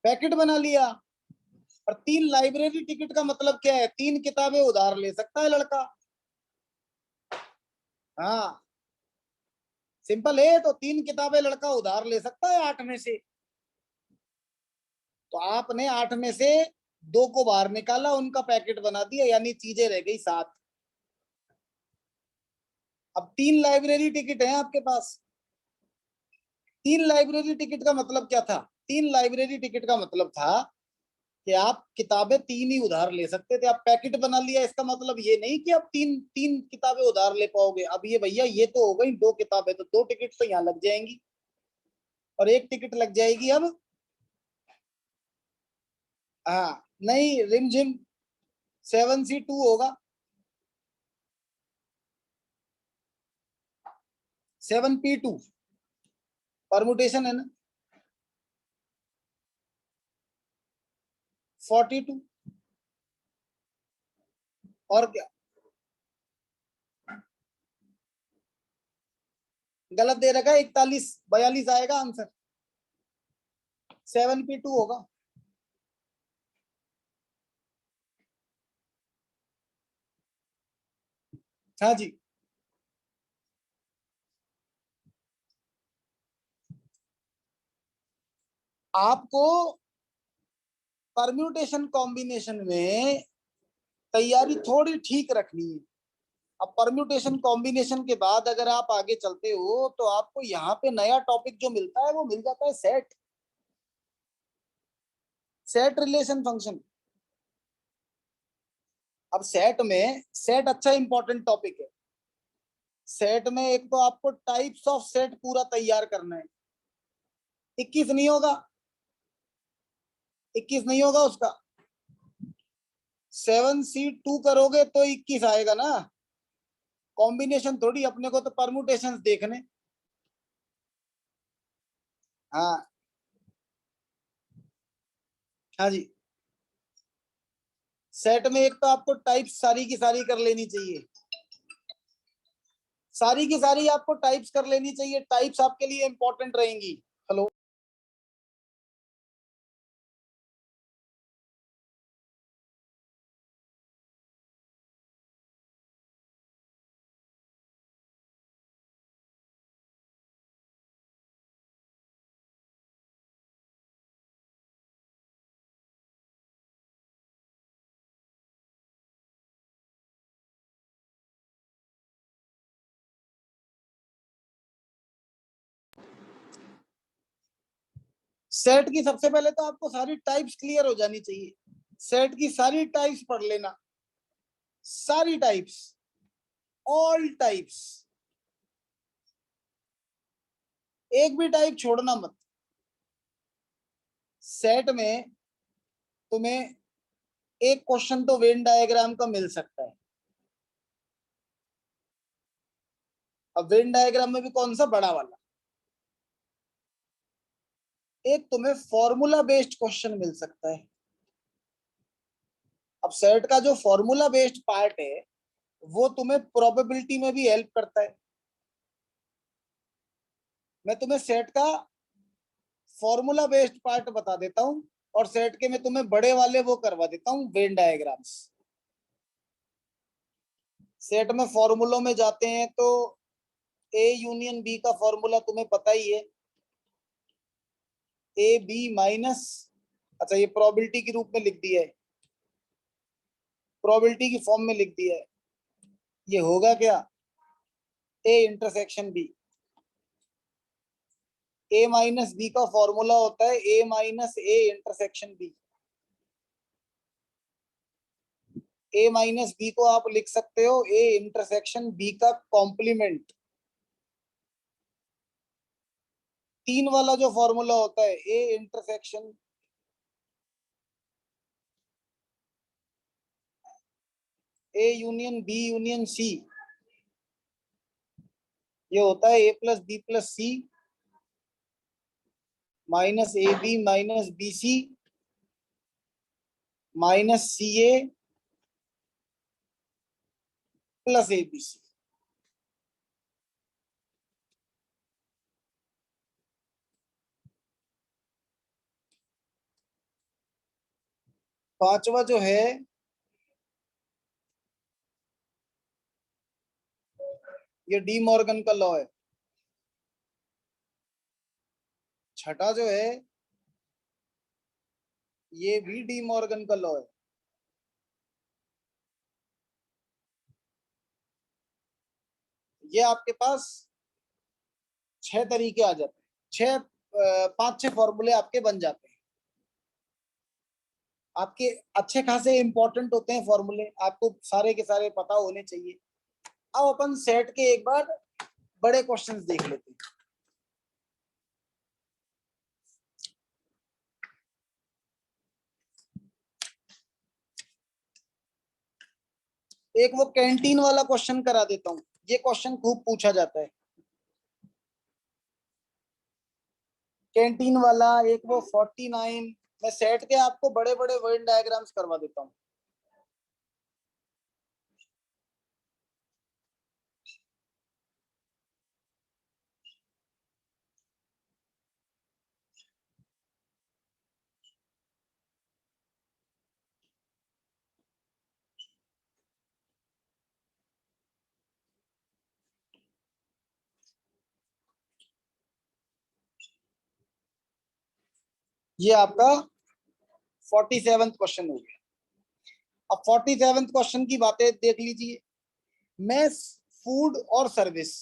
पैकेट बना लिया। और 3 लाइब्रेरी टिकट का मतलब क्या है, 3 किताबें उधार ले सकता है लड़का। हाँ सिंपल है, तो 3 किताबें लड़का उधार ले सकता है 8 में से। तो आपने 8 में से 2 को बाहर निकाला, उनका पैकेट बना दिया, यानी चीजें रह गई 7। अब 3 लाइब्रेरी टिकट है आपके पास। 3 लाइब्रेरी टिकट का मतलब क्या था, 3 लाइब्रेरी टिकट का मतलब था कि आप किताबें 3 ही उधार ले सकते थे। आप पैकेट बना लिया, इसका मतलब ये नहीं कि आप तीन तीन किताबें उधार ले पाओगे। अब ये भैया ये तो हो गई 2 किताबें, तो 2 टिकट तो यहाँ लग जाएंगी और 1 टिकट लग जाएगी अब। हाँ नहीं, रिमझिम 7C2 होगा, 7P2 परमुटेशन है ना, 42। और क्या, गलत दे रखा है, 41 42 आएगा आंसर, 7P2 होगा। हाँ जी, आपको परम्यूटेशन कॉम्बिनेशन में तैयारी थोड़ी ठीक रखनी है। अब परम्यूटेशन कॉम्बिनेशन के बाद अगर आप आगे चलते हो तो आपको यहाँ पे नया टॉपिक जो मिलता है वो मिल जाता है सेट, सेट रिलेशन फंक्शन। अब सेट में, सेट अच्छा इंपॉर्टेंट टॉपिक है। सेट में एक तो आपको टाइप्स ऑफ सेट पूरा तैयार करना है। 21 नहीं होगा, 21 नहीं होगा उसका, 7C2 करोगे तो 21 आएगा ना। कॉम्बिनेशन थोड़ी, अपने को तो परमुटेशन देखने। हाँ हाँ जी, सेट में एक तो आपको टाइप्स सारी की सारी कर लेनी चाहिए, सारी की सारी आपको टाइप्स कर लेनी चाहिए, टाइप्स आपके लिए इंपॉर्टेंट रहेंगी। हेलो, सेट की सबसे पहले तो आपको सारी टाइप्स क्लियर हो जानी चाहिए। सेट की सारी टाइप्स पढ़ लेना, सारी टाइप्स, ऑल टाइप्स, एक भी टाइप छोड़ना मत। सेट में तुम्हें एक क्वेश्चन तो वेन डायग्राम का मिल सकता है। अब वेन डायग्राम में भी कौन सा, बड़ा वाला। एक तुम्हें फॉर्मूला बेस्ड क्वेश्चन मिल सकता है। अब सेट का जो फॉर्मूला बेस्ड पार्ट है वो तुम्हें प्रोबेबिलिटी में भी हेल्प करता है। मैं तुम्हें सेट का फॉर्मूला बेस्ड पार्ट बता देता हूं, और सेट के मैं तुम्हें बड़े वाले वो करवा देता हूं, वेन डायग्राम्स। सेट में फॉर्मूलों में जाते हैं तो ए यूनियन बी का फॉर्मूला तुम्हें पता ही है, ए बी माइनस, अच्छा ये प्रोबेबिलिटी के रूप में लिख दिया है, प्रोबेबिलिटी की फॉर्म में लिख दिया है। ये होगा क्या, A intersection B. A minus B का फॉर्मूला होता है A minus A intersection B. A minus B को आप लिख सकते हो ए इंटरसेक्शन बी का कॉम्प्लीमेंट। 3 वाला जो फॉर्मूला होता है A intersection, A union B union C, ये होता है A plus B plus C minus A B minus B C minus C A plus ABC। पांचवा जो है ये डी मॉर्गन का लॉ है। छठा जो है ये भी डी मॉर्गन का लॉ है। ये आपके पास 6 तरीके आ जाते हैं, 5-6 फॉर्मूले आपके बन जाते हैं। आपके अच्छे खासे इंपॉर्टेंट होते हैं फॉर्मूले, आपको सारे के सारे पता होने चाहिए। अब अपन सेट के एक बार बड़े क्वेश्चंस देख लेते हैं। एक वो कैंटीन वाला क्वेश्चन करा देता हूं, ये क्वेश्चन खूब पूछा जाता है। कैंटीन वाला एक वो 49। मैं सेट के आपको बड़े बड़े वर्ड डायग्राम्स करवा देता हूँ। ये आपका 47वां क्वेश्चन हो गया। अब 47वां क्वेश्चन की बातें देख लीजिए। मेस, फूड और सर्विस।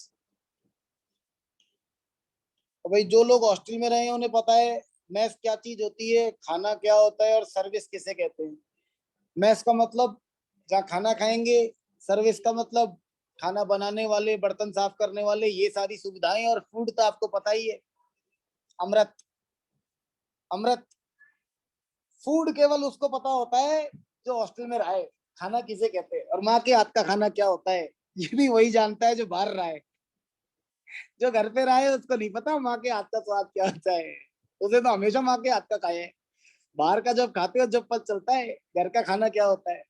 तो भाई जो लोग हॉस्टल में रहे हैं उन्हें पता है मेस क्या चीज होती है, खाना क्या होता है और सर्विस किसे कहते हैं। मेस का मतलब जहाँ खाना खाएंगे, सर्विस का मतलब खाना बनाने वाले, बर्तन साफ करने वाले, ये सारी सुविधाएं। और फूड तो आपको पता ही है, अमृत। अमृत। फूड केवल उसको पता होता है जो हॉस्टल में रहा है, खाना किसे कहते हैं। और माँ के हाथ का खाना क्या होता है ये भी वही जानता है जो बाहर रहा है। जो घर पे रहा है उसको नहीं पता माँ के हाथ का स्वाद क्या होता है। उसे तो हमेशा माँ के हाथ का खाए है। बाहर का जब खाते हो जब पता चलता है घर का खाना क्या होता है।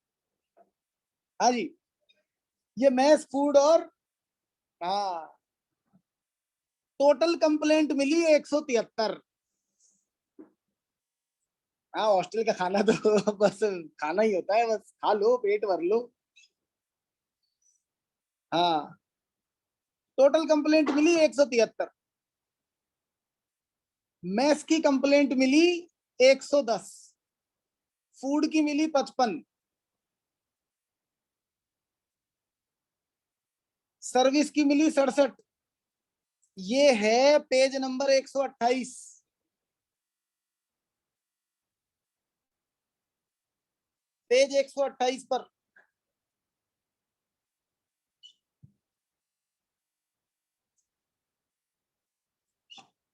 हाँ जी। ये मैस, फूड और, हाँ, टोटल कंप्लेंट मिली 173। हाँ, हॉस्टल का खाना तो बस खाना ही होता है, बस खा लो पेट भर लो। हाँ, टोटल कंप्लेंट मिली 173। मैस की कंप्लेंट मिली 110। फूड की मिली 55। सर्विस की मिली 67। ये है पेज नंबर 128। पेज 128 पर।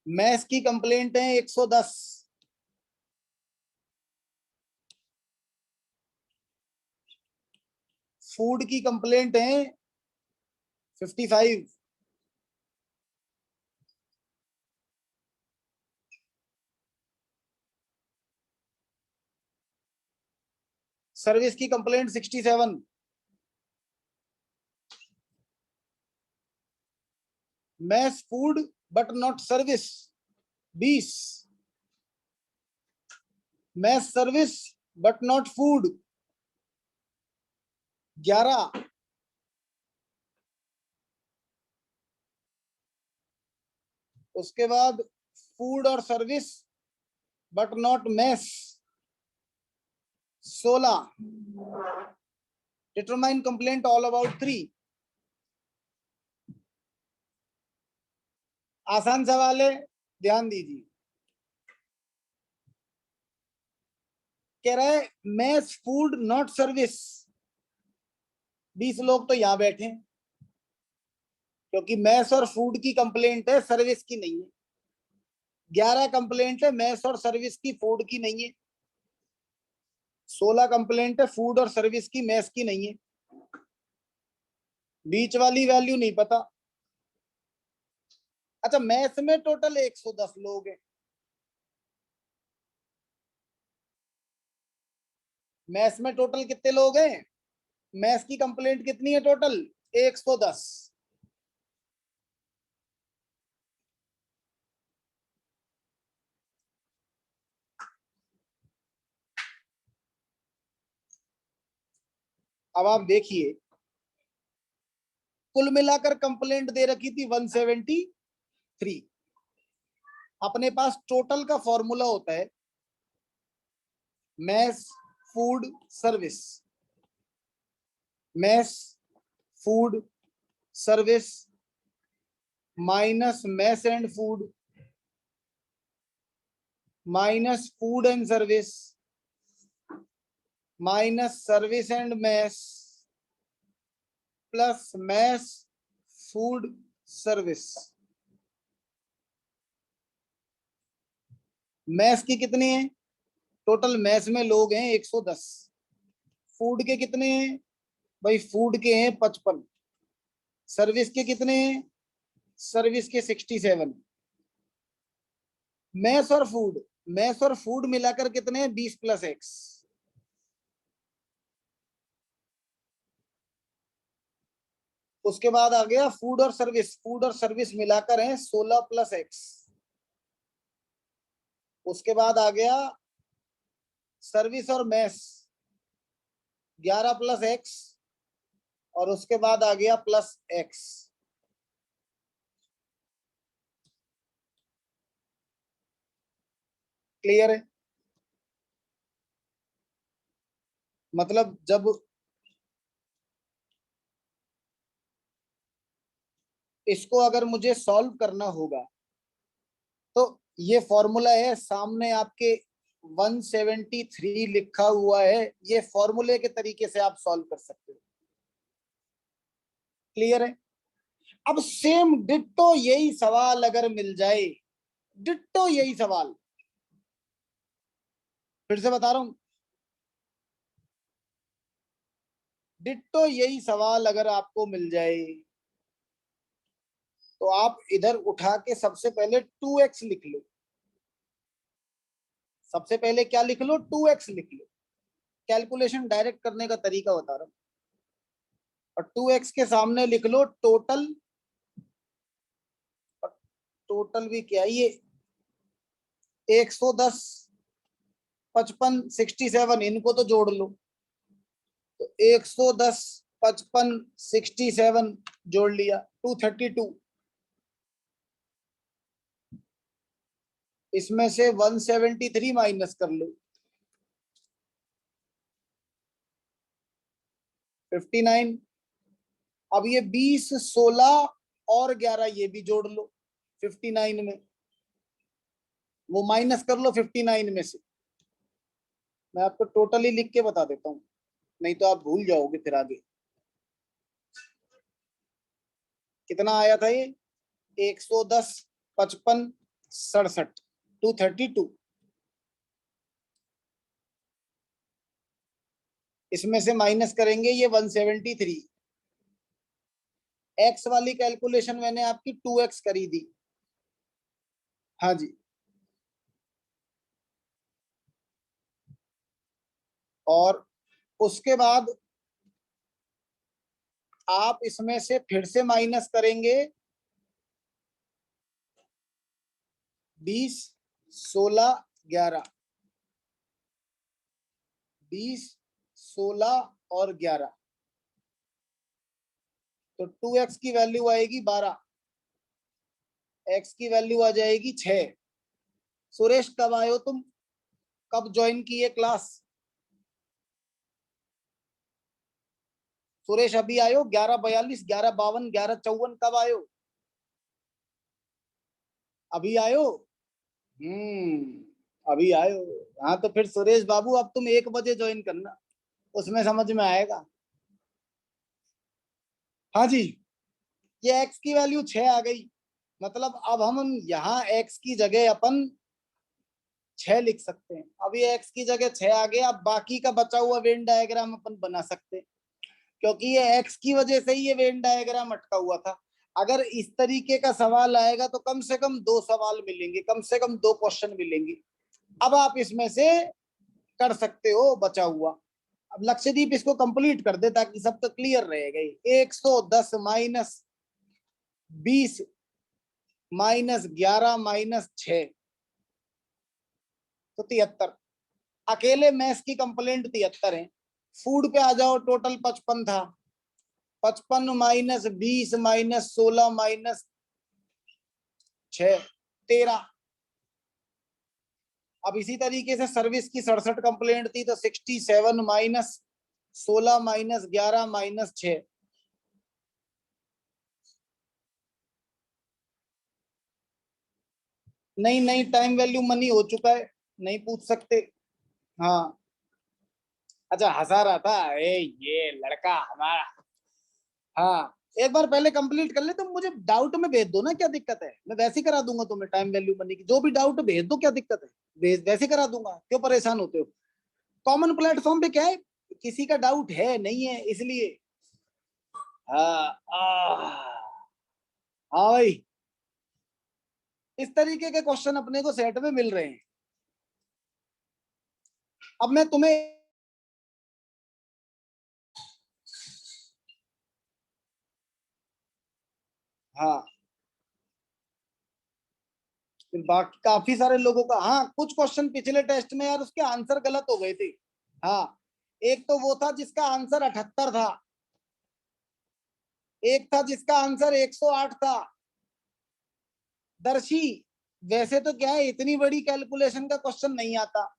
मैस की कंप्लेंट है 110। फूड की कंप्लेंट है 55। सर्विस की complaint 67। Mess, food but not service 20। Mess, service but not food 11। उसके बाद फूड और service but not mess 16। Determine complaint all about 3। आसान सवाल है, ध्यान दीजिए। कह रहा है मैस, फूड नॉट सर्विस। 20 लोग तो यहां बैठे हैं क्योंकि मैस और फूड की कंप्लेंट है, सर्विस की नहीं है। 11 कंप्लेंट है मैस और सर्विस की, फूड की नहीं है। 16 कंप्लेंट है फूड और सर्विस की, मैस की नहीं है। बीच वाली वैल्यू नहीं पता। अच्छा, मैस में टोटल 110 लोग हैं। मैस में टोटल कितने लोग हैं? मैथ्स की कंप्लेंट कितनी है टोटल? 110। अब आप देखिए, कुल मिलाकर कंप्लेंट दे रखी थी 173। अपने पास टोटल का फॉर्मूला होता है mess food service, mess food service minus mess and food minus food and service minus service and mess plus mess food service. Mess की कितनी है? टोटल मैस में लोग हैं 110। फूड के कितने हैं भाई? फूड के हैं 55। सर्विस के कितने हैं? सर्विस के 67। मैस और फूड मिलाकर कितने हैं? 20 प्लस एक्स। उसके बाद आ गया फूड और सर्विस मिलाकर है 16 प्लस एक्स। उसके बाद आ गया सर्विस और मैस 11 प्लस एक्स, और उसके बाद आ गया प्लस एक्स। क्लियर है? मतलब जब इसको अगर मुझे सॉल्व करना होगा तो ये फॉर्मूला है सामने आपके 173 लिखा हुआ है, ये फॉर्मूले के तरीके से आप सॉल्व कर सकते हो। क्लियर है? अब सेम डिट्टो यही सवाल अगर मिल जाए, डिट्टो यही सवाल, फिर से बता रहा हूं, डिट्टो यही सवाल अगर आपको मिल जाए तो आप इधर उठा के सबसे पहले 2x लिख लो। सबसे पहले क्या लिख लो? 2x लिख लो। कैलकुलेशन डायरेक्ट करने का तरीका बता रहा हूं। और 2x के सामने लिख लो टोटल। और टोटल भी क्या है? ये 110, 55, 67, इनको तो जोड़ लो। तो 110, 55, 67 जोड़ लिया, 232। इसमें से 173 माइनस कर लो, 59। अब ये 20, 16 और 11 ये भी जोड़ लो 59 में, वो माइनस कर लो 59 में से। मैं आपको टोटली लिख के बता देता हूँ, नहीं तो आप भूल जाओगे फिर आगे। कितना आया था ये? 110, 55, 67, 232। इसमें से माइनस करेंगे ये 173। एक्स वाली कैलकुलेशन मैंने आपकी 2x करी थी। हाँ जी। और उसके बाद आप इसमें से फिर से माइनस करेंगे 20, 16, 11, 20, 16 और 11। तो 2x की वैल्यू आएगी 12, x की वैल्यू आ जाएगी 6। सुरेश कब आए हो तुम? कब ज्वाइन की है क्लास? सुरेश अभी आयो? 11:42, 11:52, 11:54 कब आयो? अभी आयो? अभी आयो। हाँ तो फिर सुरेश बाबू अब तुम 1 बजे ज्वाइन करना, उसमें समझ में आएगा। हाँ जी। ये x की वैल्यू 6 आ गई, मतलब अब हम यहाँ x की जगह अपन 6 लिख सकते हैं। अब ये x की जगह 6 आ गया। अब बाकी का बचा हुआ वेन डायग्राम अपन बना सकते हैं, क्योंकि ये x की वजह से ही ये वेन डायग्राम अटका हुआ था। अगर इस तरीके का सवाल आएगा तो कम से कम 2 सवाल मिलेंगे, कम से कम 2 क्वेश्चन मिलेंगे। अब आप इसमें से कर सकते हो बचा हुआ। अब लक्षद्वीप इसको कंप्लीट कर दे ताकि सबका क्लियर रहेगा। 110 माइनस 20 माइनस 11 माइनस 6 तो 73। अकेले मैथ्स की कंप्लेंट 73 है। फूड पे आ जाओ, टोटल 55 था। 55 माइनस 20 माइनस 16 माइनस 6 13। अब इसी तरीके से सर्विस की 67 कंप्लेंट थी तो 67 माइनस 16 माइनस 11 माइनस 6। नहीं नहीं, टाइम वैल्यू मनी हो चुका है, नहीं पूछ सकते। हाँ अच्छा, हंसा रहा था ये लड़का हमारा। हाँ एक बार पहले कंप्लीट कर ले, तुम मुझे डाउट में भेज दो ना, क्या दिक्कत है, मैं वैसे ही करा दूंगा तुम्हें। टाइम वैल्यू मनी की जो भी डाउट भेज दो, क्या दिक्कत है, वैसे करा दूंगा, क्यों परेशान होते हो। कॉमन प्लेटफॉर्म पे क्या है, किसी का डाउट है नहीं है इसलिए। हाँ हाँ भाई, इस तरीके के क्वेश्चन अपने को सेट में मिल रहे हैं। अब मैं तुम्हें हाँ बाकी काफी सारे लोगों का, हाँ कुछ क्वेश्चन पिछले टेस्ट में यार उसके आंसर गलत हो गए थे। हाँ एक तो वो था जिसका आंसर 78 था, एक था जिसका आंसर 108 था। दर्शी वैसे तो क्या है, इतनी बड़ी कैलकुलेशन का क्वेश्चन नहीं आता।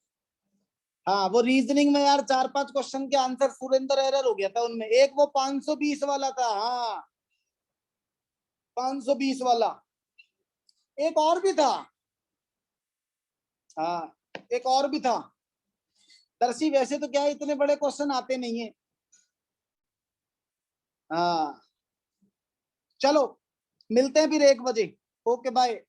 हाँ वो रीजनिंग में यार 4-5 क्वेश्चन के आंसर सुरेंद्र एरर हो गया था उनमें। एक वो 520 वाला था, हाँ 520 वाला। एक और भी था, हाँ एक और भी था। दर्शी वैसे तो क्या है, इतने बड़े क्वेश्चन आते नहीं है। हाँ चलो मिलते हैं फिर 1 बजे। Okay bye.